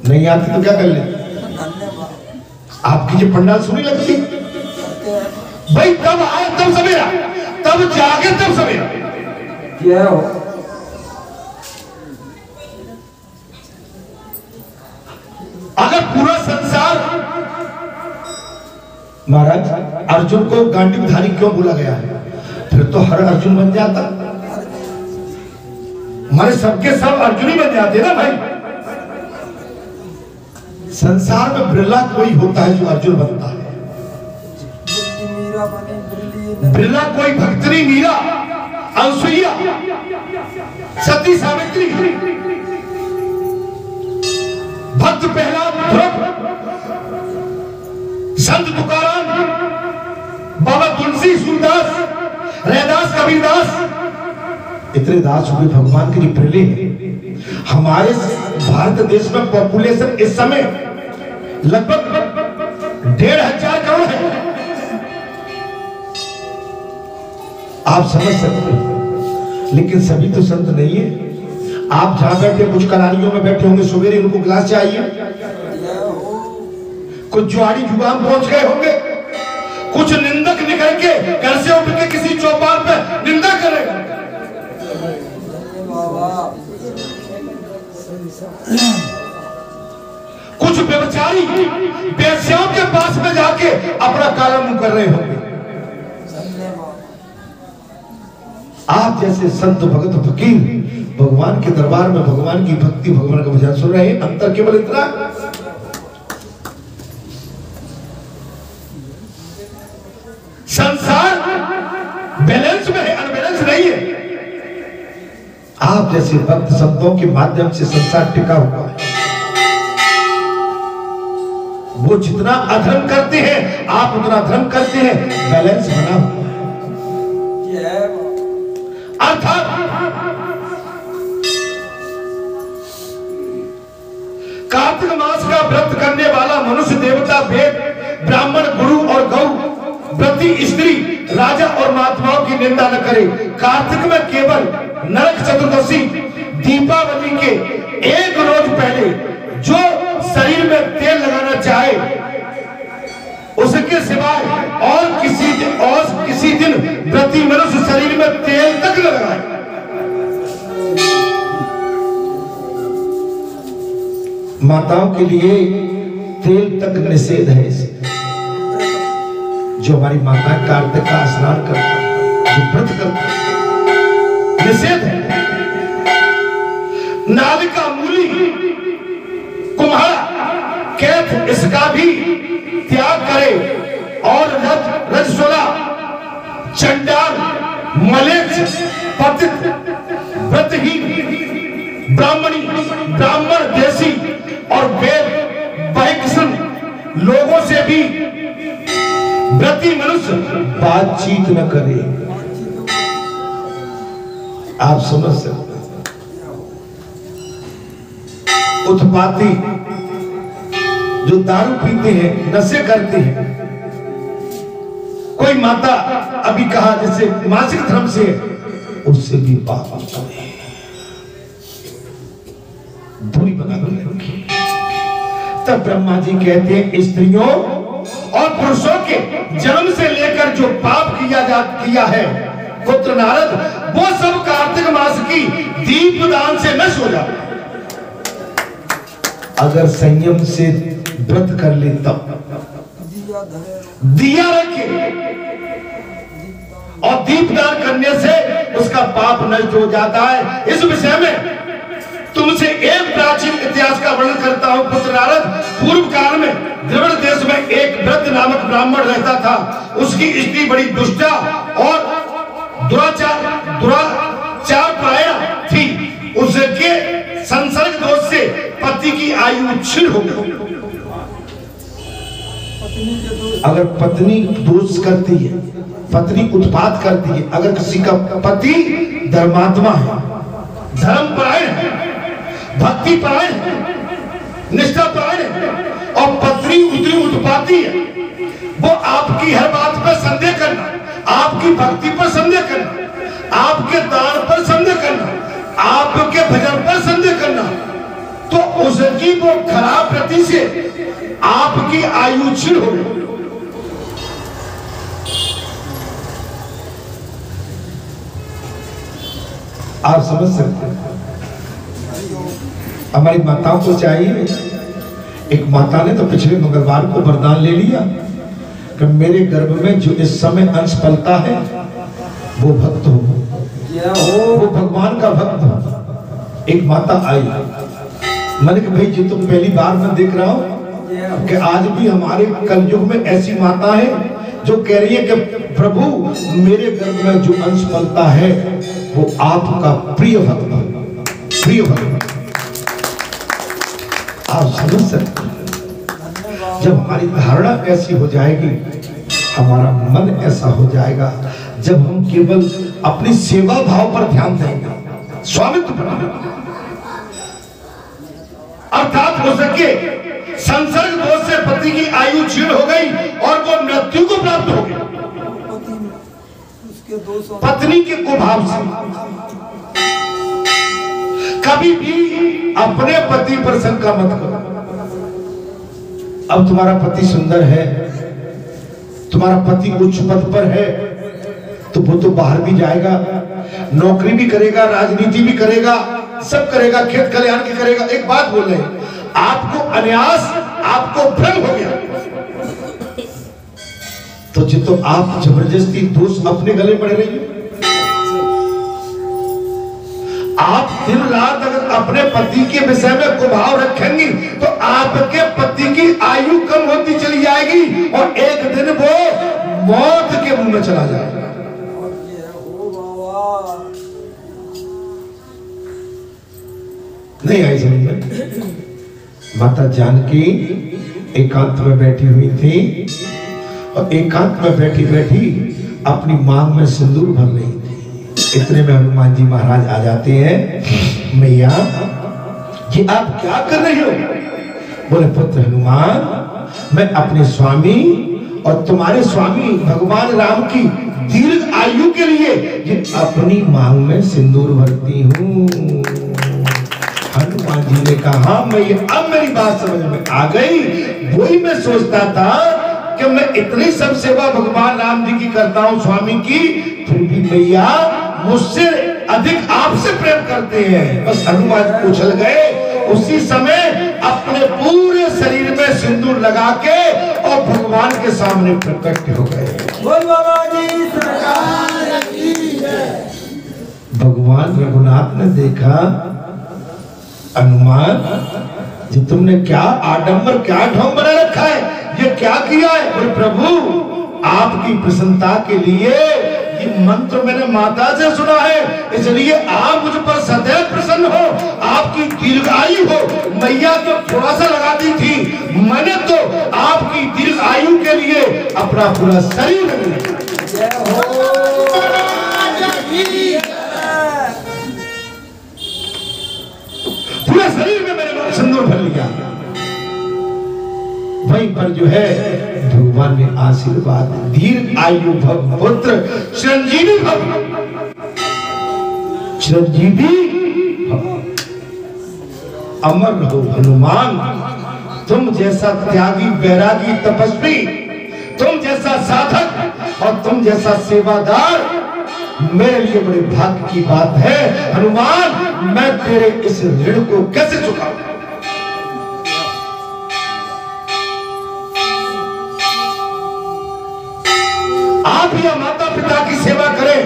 नहीं आती तो क्या कर ले? आपकी जो पंडाल सुनी लगती भाई, तब आए तब सवेरा, तब जागे तब सवेरा। जय हो। अगर पूरा संसार, महाराज अर्जुन को गांडीवधारी क्यों बोला गया है? फिर तो हर अर्जुन बन जाता, हमारे सबके सब अर्जुन ही बन जाते ना भाई। संसार में बिरला कोई होता है जो अर्जुन बनता है। बिरला कोई भक्तनी मीरा, अनसुईया, सती सावित्री, भक्त प्रहलाद, ध्रुव, संत तुकाराम, बाबा तुलसी, सूरदास, रैदास, कबीरदास, इतने दास हुए भगवान के जो बिरले हैं। हमारे भारत देश में पॉपुलेशन इस समय लगभग 1,500 करोड़ है। आप समझ सकते हो, लेकिन सभी तो संत नहीं है। आप जहां बैठे कुछ कलारियों में बैठे होंगे, सवेरे उनको गिलास चाहिए, कुछ जुआड़ी जुगाम पहुंच गए होंगे, कुछ निंदक निकल के घर से उठ के किसी चौपाल पे निंदा करेगा। कुछ व्यभिचारी बेश्याओं के पास में जाके अपना काला मुंह कर रहे होंगे। आप जैसे संत भगत फकीर भगवान के दरबार में भगवान की भक्ति, भगवान का भजन सुन रहे हैं। अंतर केवल इतना, संसार बैलेंस में है, अनबैलेंस नहीं है। आप जैसे भक्त संतों के माध्यम से संसार टिका हुआ है। वो जितना अधर्म करते हैं आप उतना धर्म करते हैं, बैलेंस बना हुआ है। अर्थात कार्तिक मास का व्रत करने वाला मनुष्य, देवता, वेद, ब्राह्मण, गुरु और गौ, व्रती स्त्री, राजा और महात्माओं की निंदा न करे। कार्तिक में केवल नरक चतुर्दशी, दीपावली के एक रोज पहले जो शरीर में तेल लगाना चाहे, उसके सिवाय और किसी दिन व्रती मनुष्य शरीर में तेल तक न लगाए। माताओं के लिए तेल तक निषेध है। जो हमारी माता कार्तिक का स्नान करती, जो व्रत करती, निषेध है। नालिका, मूली, कुम्हाड़ा, कैथ, इसका भी त्याग करे। और रजस्वला, चंडाल, मलेच्छ, पतित, व्रतहीन, ब्राह्मणी, ब्राह्मण, देशी और वेद बहिष्कृत लोगों से भी व्रती मनुष्य बातचीत न करे। आप समझ सकते, उत्पाती जो दारू पीते हैं, नशे करते हैं। कोई माता अभी कहा जैसे मासिक धर्म से, उससे भी पाप करे, दूरी बनाकर रखी। तब ब्रह्मा जी कहते हैं स्त्रियों और पुरुषों के जन्म से लेकर जो पाप किया है पुत्र नारद, वो सब कार्तिक मास की दीपदान से नष्ट हो जाता है। अगर संयम से व्रत कर ले तब दिया रखे और दीपदान करने से उसका पाप नष्ट हो जाता है। इस विषय में तुमसे एक प्राचीन इतिहास का वर्णन करता हूं पुत्र नारद। पूर्व काल में द्रविड़ देश में एक व्रत नामक ब्राह्मण रहता था। उसकी स्त्री बड़ी दुष्टा और दुराचार परायण थी। उसके संसर्ग दोष से पति की आयु क्षीण हो गई। अगर पत्नी दोष करती है, पत्नी उत्पात करती है, अगर किसी का पति धर्मात्मा है, धर्म परायण है, भक्ति परायण है, निष्ठा परायण है और पत्नी उतरी उत्पाती है, वो आपकी हर बात पर संदेह करना, आपकी भक्ति पर संदेह करना, आपके दान पर संदेह करना, आपके भजन पर संदेह करना, तो उसकी वो खराब प्रति से आपकी आयु क्षीण हो गई। आप समझ सकते हैं। हमारी माताओं को चाहिए, एक माता ने तो पिछले मंगलवार को वरदान ले लिया कि मेरे गर्भ में जो इस समय अंश पलता है वो भक्त हो, वो भगवान का भक्त हो। एक माता आई, मैंने कहा भाई जी तुम पहली बार मैं देख रहा हूं कि आज भी हमारे कलयुग में ऐसी माता है जो कह रही है कि प्रभु मेरे गर्भ में जो अंश पलता है वो आपका प्रिय भक्त, प्रिय भक्त। आप समझ सकते हैं, जब हमारी धारणा ऐसी हो जाएगी, हमारा मन ऐसा हो जाएगा, जब हम केवल अपनी सेवा भाव पर ध्यान देंगे, स्वामित्व पर, अर्थात हो सके संसर्ग दोष से पति की आयु क्षीण हो गई और वो मृत्यु को प्राप्त हो गई पत्नी के कुभाव से। कभी भी अपने पति पर शंका मत करो। अब तुम्हारा पति सुंदर है, तुम्हारा पति उच्च पद पर है, तो वो तो बाहर भी जाएगा, नौकरी भी करेगा, राजनीति भी करेगा, सब करेगा, खेत खलिहान की करेगा। एक बात बोल रहे हैं, आपको अनायास आपको भ्रम हो गया तो आप जबरदस्ती दोष अपने गले पड़ रही है। आप दिन रात अगर अपने पति के विषय में कुभाव रखेंगी तो आपके पति की आयु कम होती चली जाएगी और एक दिन वो मौत के मुंह में चला जाएगा। नहीं आई समझ में। माता जानकी एकांत में बैठी हुई थी और एकांत में बैठी बैठी अपनी मांग में सिंदूर भर रही थी। इतने में हनुमान जी महाराज आ जाते हैं। मैया ये आप क्या कर रहे हो? बोले पुत्र हनुमान, मैं अपने स्वामी और तुम्हारे स्वामी भगवान राम की दीर्घ आयु के लिए ये अपनी मांग में सिंदूर भरती हूँ। हनुमान जी ने कहा मैं ये, अब मेरी बात समझ में आ गई। वही मैं सोचता था कि मैं इतनी सब सेवा भगवान राम जी की करता हूँ, स्वामी की, फिर भी मैया मुझसे अधिक आपसे प्रेम करते हैं। बस हनुमान उछल गए, उसी समय अपने पूरे शरीर में सिंदूर लगा के और भगवान के सामने प्रकट हो गए। भगवान रघुनाथ ने देखा, हनुमान जी तुमने क्या आडंबर, क्या ढोंग बना रखा है, ये क्या किया है? बोले प्रभु आपकी प्रसन्नता के लिए ये मंत्र मैंने माता से सुना है, इसलिए आप मुझ पर सदैव प्रसन्न हो, आपकी दीर्घायु हो। मैया तो थोड़ा सा लगाती थी, मैंने तो आपकी दीर्घायु के लिए अपना पूरा शरीर पूरे शरीर में मैंने सिंदूर भर लिया। वहीं पर जो है भगवान ने आशीर्वाद, दीर्घ आयु भव पुत्र, चिरंजीवी भव, चिरंजीवी भव, अमर रहो हनुमान। तुम जैसा त्यागी, बैरागी, तपस्वी, तुम जैसा साधक और तुम जैसा सेवादार मेरे लिए बड़े भाग्य की बात है। हनुमान मैं तेरे इस ऋण को कैसे चुकाऊं? आप या माता पिता की सेवा करें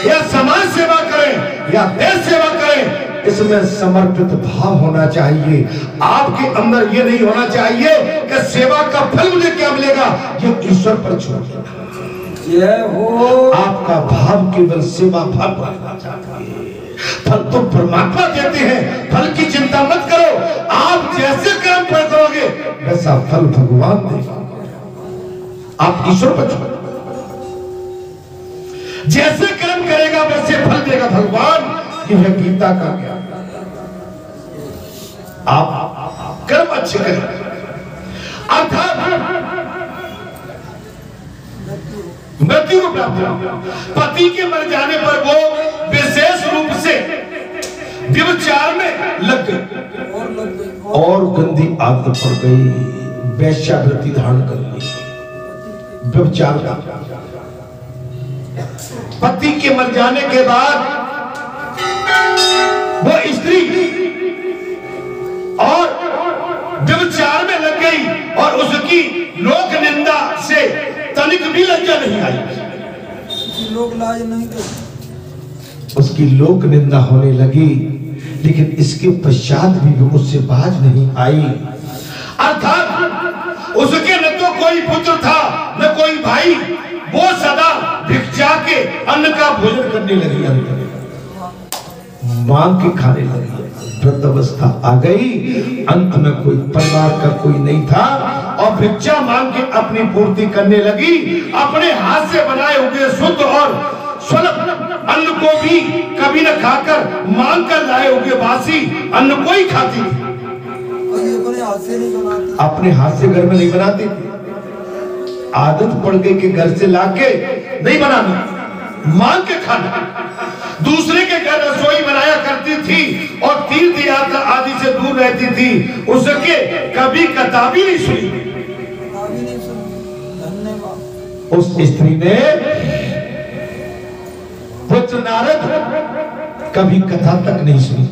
या समाज सेवा करें या देश सेवा करें, इसमें समर्पित भाव होना चाहिए। आपके अंदर ये नहीं होना चाहिए कि सेवा का फल मुझे क्या मिलेगा, ये ईश्वर पर छोड़ देना। आपका भाव केवल सेवा भाव रहना चाहिए। फल तो परमात्मा देते हैं, फल की चिंता मत करो। आप जैसे कर्म करोगे वैसा फल भगवान देगा, आप ईश्वर पर छोड़। जैसे कर्म करेगा वैसे फल देगा भगवान। यह गीता का ज्ञान। आप कर्म अच्छे करें, अर्थात मृत्यु को प्राप्त हुआ। पति के मर जाने पर वो विशेष रूप से व्यभिचार में लग गई और गंदी आदत पड़ गई, वेश्यावृत्ति धारण कर ली, व्यभिचार का। पति के मर जाने के बाद वो स्त्री और व्यभिचार में लग गई और उसकी लोक निंदा से तनिक भी लज्जा नहीं आई, लोग लाज नहीं करते। उसकी लोक निंदा होने लगी, लेकिन इसके पश्चात भी वो उससे बाज नहीं आई। अर्थात उसके न तो कोई पुत्र था न कोई भाई, वो सदा भिक्षा के अन्न का भोजन करने लगी, अंत में मांग के खाने लगी। वृद्ध अवस्था आ गई, अंत में कोई परिवार का कोई नहीं था और भिक्षा मांग के अपनी पूर्ति करने लगी। अपने हाथ से बनाए हुए शुद्ध और स्वल्प अन्न को भी कभी न खाकर मांग कर लाए हुए बासी अन्न को ही खाती थी। अपने हाथ से नहीं बनाती, अपने हाथ से घर में नहीं बनाती थी, आदत पड़ गई कि घर से लाके नहीं बनाना, मांग के खाना। दूसरे के घर रसोई बनाया करती थी और तीर्थ यात्रा आदि से दूर रहती थी, उसके कभी कताबी नहीं सुनी। धन्यवाद। उस स्त्री ने पुत्र नारद कभी कथा तक नहीं सुनी।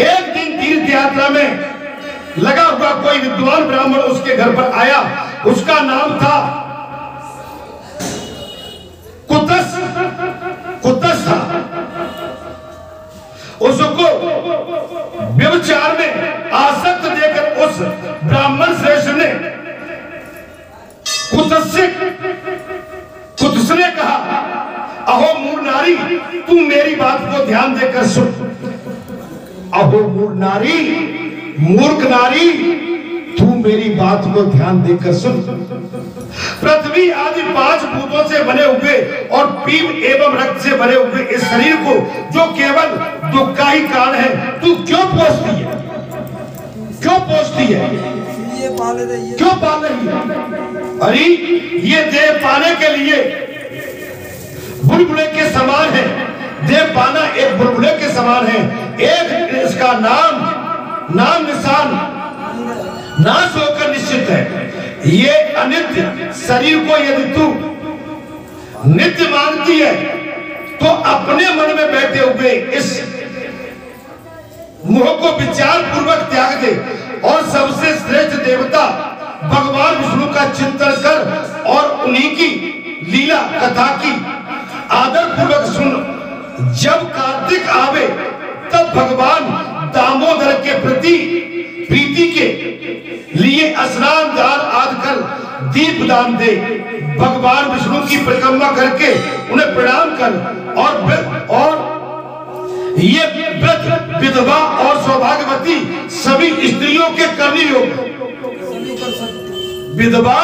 एक दिन तीर्थ यात्रा में लगा हुआ कोई विद्वान ब्राह्मण उसके घर पर आया, उसका नाम था कुतस था। उसको व्यभिचार में आसक्त देकर उस ब्राह्मण श्रेष्ठ ने कुतस ने कहा, अहो मूढ़ नारी, तुम मेरी बात को ध्यान देकर सुन। अहो मूढ़ नारी, मूर्ख नारी, तू मेरी बात को ध्यान देकर सुन। पृथ्वी आदि 5 भूतों से बने हुए और पीप एवं रक्त से बने हुए इस शरीर को, जो केवल दुख का ही कारण है, तू क्यों पोषती है? क्यों पोषती है? ये पाल रही है। क्यों पाल रही है? अरे ये देह पाने के लिए बुलबुले के समान है, देह पाना एक बुलबुले के समान है। एक इसका नाम निशान नाश होकर निश्चित है। ये अनित्य शरीर को यदि तू नित्य मानती है तो अपने मन में बैठे हुए इस मोह को विचार पूर्वक त्याग दे और सबसे श्रेष्ठ देवता भगवान विष्णु का चिंतन कर और उन्हीं की लीला कथा की आदर पूर्वक सुन। जब कार्तिक आवे तब भगवान दामोदर के प्रति प्रीति के लिए स्नान दान आदि कर दीप दान दे। भगवान विष्णु की परिक्रमा करके उन्हें प्रणाम कर और ये व्रत विधवा और सौभाग्यवती सभी स्त्रियों के करने योग्य। विधवा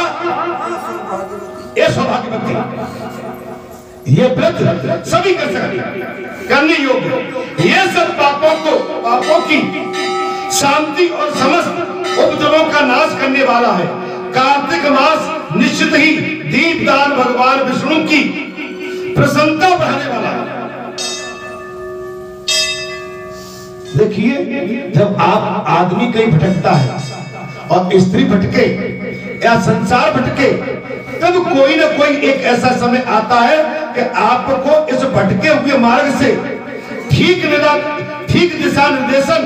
ये सौभाग्यवती ये व्रत सभी कर सकते, करने योग्य। ये सब पापों की शांति और समस्त उपद्रवों का नाश करने वाला है। कार्तिक मास निश्चित ही दीप दान भगवान विष्णु की प्रसन्नता बढ़ाने वाला है। देखिए, जब आप आदमी कहीं भटकता है और स्त्री भटके या संसार भटके, तब कोई ना कोई एक ऐसा समय आता है कि आपको इस भटके हुए मार्ग से ठीक दिशा निर्देशन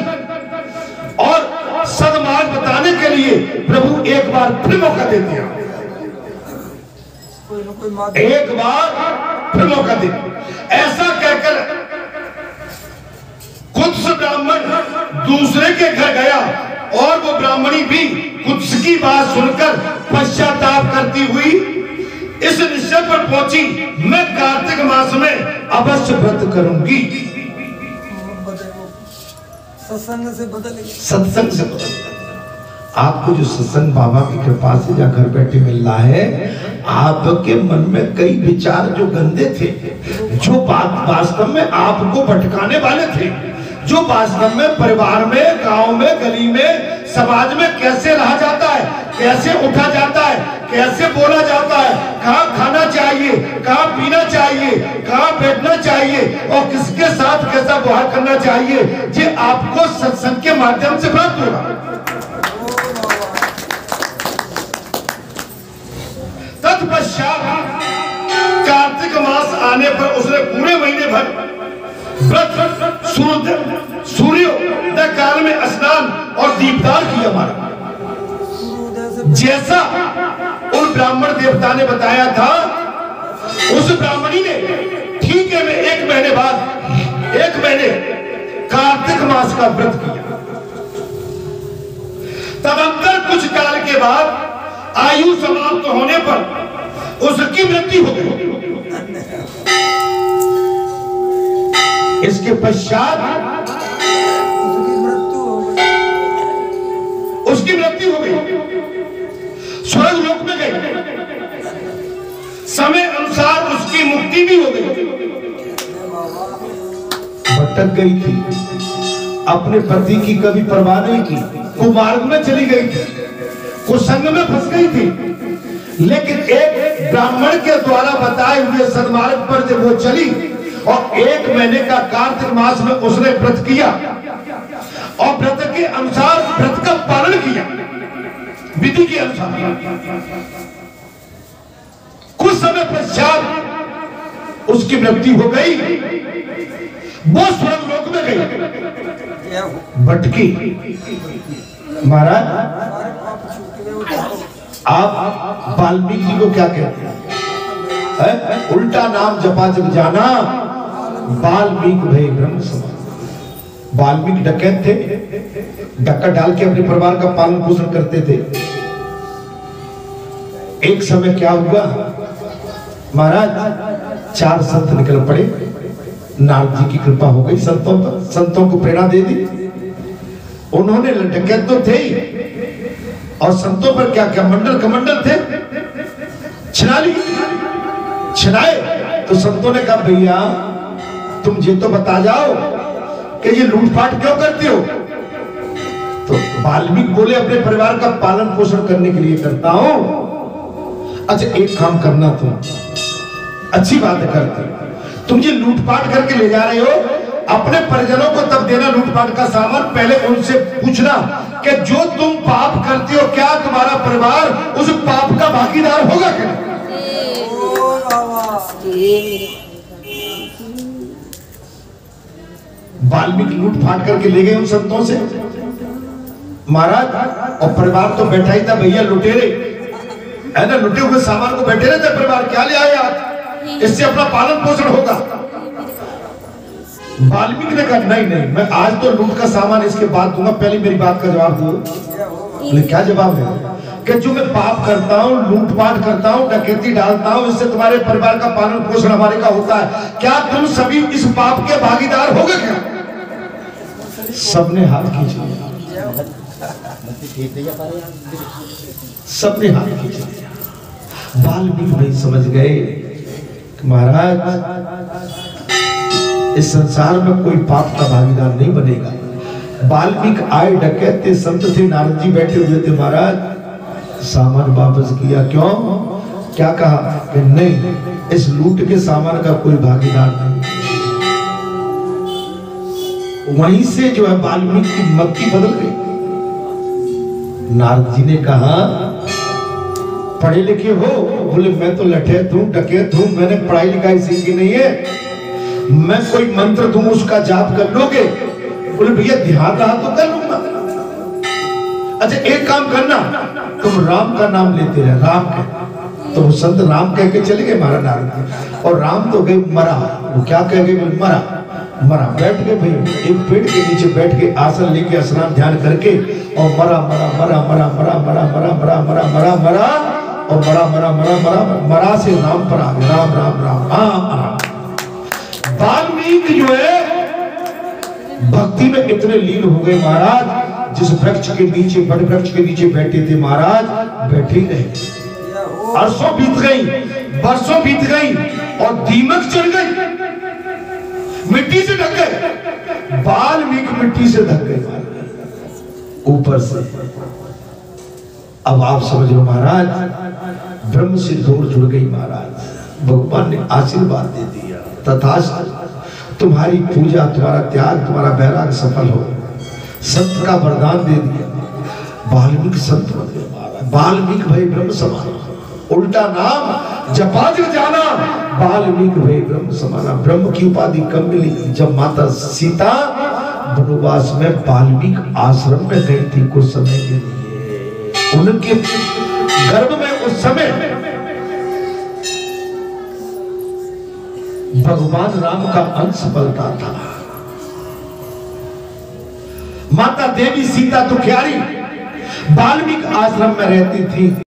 और सदमार्ग बताने के लिए प्रभु एक बार फिर मौका देते हैं। एक बार फिर मौका देते। ऐसा कहकर कुत्स ब्राह्मण दूसरे के घर गया और वो ब्राह्मणी भी कुत्स की बात सुनकर पश्चाताप करती हुई इस निश्चय पर पहुंची, मैं कार्तिक मास में अवश्य व्रत करूंगी। सत्संग से बदल, सत्संग से बदल। आपको जो सत्संग बाबा की कृपा से या घर बैठे मिल रहा है, आपके मन में कई विचार जो गंदे थे, जो बात वास्तव में आपको भटकाने वाले थे, जो वास्तव में परिवार में, गांव में, गली में, समाज में कैसे रहा जाता है, कैसे उठा जाता है, कैसे बोला जाता है, कहाँ खाना चाहिए, कहाँ पीना चाहिए, कहाँ बैठना चाहिए और किसके साथ कैसा व्यवहार करना चाहिए, ये आपको सत्संग के माध्यम से प्राप्त होगा। तत्पश्चात कार्तिक मास आने पर उसने पूरे महीने भर व्रत, सूर्योदय काल में स्नान और दीपदान किया। हमारा जैसा उन ब्राह्मण देवता ने बताया था, उस ब्राह्मणी ने ठीक है में 1 महीने बाद 1 महीने कार्तिक मास का व्रत किया। तदंतर कुछ काल के बाद आयु समाप्त होने पर उसकी मृत्यु हो गई। इसके पश्चात उसकी मृत्यु हो गई, स्वर्ग लोक में गई। समय अनुसार उसकी मुक्ति भी हो गई। भटक गई थी, अपने पति की कभी परवाह नहीं की, कुमार्ग में चली गई थी, कुसंग में फंस गई थी। लेकिन एक ब्राह्मण के द्वारा बताए हुए सन्मार्ग पर जब वो चली और 1 महीने का कार्तिक मास में उसने व्रत किया और व्रत के अनुसार व्रत का पालन किया, विधि के अनुसार, कुछ समय पश्चात उसकी मृत्यु हो गई। वो स्वर्ग लोक में गई, भटकी। महाराज, आप वाल्मीकि को क्या कहते हैं? उल्टा नाम जपा जब जाना, वाल्मीकि भय ब्रह्म समान। वाल्मीकि डकैत थे, डक्का डाल के अपने परिवार का पालन पोषण करते थे। एक समय क्या हुआ महाराज, 4 संत निकल पड़े, नारद जी की कृपा हो गई संतों पर, संतों को प्रेरणा दे दी। उन्होंने डकैत तो थे और संतों पर क्या क्या मंडल कमंडल थे, छिना ली। छिनाए तो संतों ने कहा भैया तुम ये तो बता जाओ कि ये लूटपाट क्यों करते हो? तो वाल्मीकि बोले अपने परिवार का पालन पोषण करने के लिए करता हूं। अच्छा एक काम करना, तुम अच्छी बात करते, तुम ये लूटपाट करके ले जा रहे हो, अपने परिजनों को तब देना लूटपाट का सामान। पहले उनसे पूछना कि जो तुम पाप करते हो क्या तुम्हारा परिवार उस पाप का भागीदार होगा क्या? वाल्मीकि लूटपाट करके ले गए उन संतों से महाराज, और परिवार तो बैठा ही था भैया, लुटेरे है ना, लुटे हुए सामान को बैठे रहते परिवार, क्या ले आए आप, इससे अपना पालन पोषण होगा। वाल्मीकि ने कहा नहीं नहीं, मैं आज तो लूट का सामान इसके बाद दूंगा, पहले मेरी बात का जवाब दो। क्या जवाब है कि जो मैं पाप करता हूँ, लूटपाट करता हूँ, डकैती डालता हूँ, इससे तुम्हारे परिवार का पालन पोषण हमारे का होता है, क्या तुम सभी इस पाप के भागीदार होगे क्या? सबने हाथ खींचे, सबने हाथ खींचे। वाल्मीकि भाई समझ गए महाराज इस संसार में कोई पाप का भागीदार नहीं बनेगा। वाल्मीकि आए, डकैत थे, संत थे, नारद जी बैठे हुए थे महाराज, सामान वापस किया। क्यों? क्या कहा कि नहीं, इस लूट के सामान का कोई भागीदार नहीं। वहीं से जो है वाल्मीकि की मति बदल गई। नारद जी ने कहा पढ़े लिखे हो? बोले मैं तो लठैत हूं, डकैत हूं, मैंने पढ़ाई लिखाई सीखी नहीं है, मैं कोई मंत्र दूं उसका जाप कर लोगे? बोले भैया ध्यान रहा तो कर लूंगा। अच्छा एक काम करना, तुम राम का नाम लेते रहे, राम कह। तो वो संत राम कह के चले गए महाराज नारद, और राम तो गए मरा। वो क्या कह गए? मरा। मरा बैठ गए भैया, एक पेड़ के नीचे बैठ के आसन लेके स्नान ध्यान करके, और मरा मरा मरा मरा मरा मरा मरा मरा मरा मरा मरा और मरा मरा मरा मरा मरा से राम पर आ गए। राम राम राम राम। वाल्मीकि जो है भक्ति में इतने लीन हो गए महाराज, जिस वृक्ष के नीचे, बड़ वृक्ष के नीचे बैठे थे महाराज, बैठे ही रहे। अरसों बीत गई, बरसों बीत गई और दीमक चढ़ गई, मिट्टी से ढक गए। वाल्मीकि मिट्टी से ढक गए ऊपर से। अब आप समझ लो महाराज, ब्रह्म से डोर जुड़ गई महाराज। भगवान ने आशीर्वाद दे दिया, तथास्तु तुम्हारी पूजा, तुम्हारा त्याग, तुम्हारा बैराग सफल हो। संत का वरदान दे दिया, वाल्मीकि संत बन गए महाराज। वाल्मीकि भाई ब्रह्म समान, उल्टा नाम जपा जो जाना, वाल्मीकि भाई ब्रह्म समाना। ब्रह्म की उपाधि कब मिली? जब माता सीता वनवास में वाल्मीकि आश्रम में गई थी कुछ समय के लिए। उनके गर्भ में उस समय भगवान राम का अंश पलता था। माता देवी सीता दुखियारी वाल्मीकि आश्रम में रहती थी।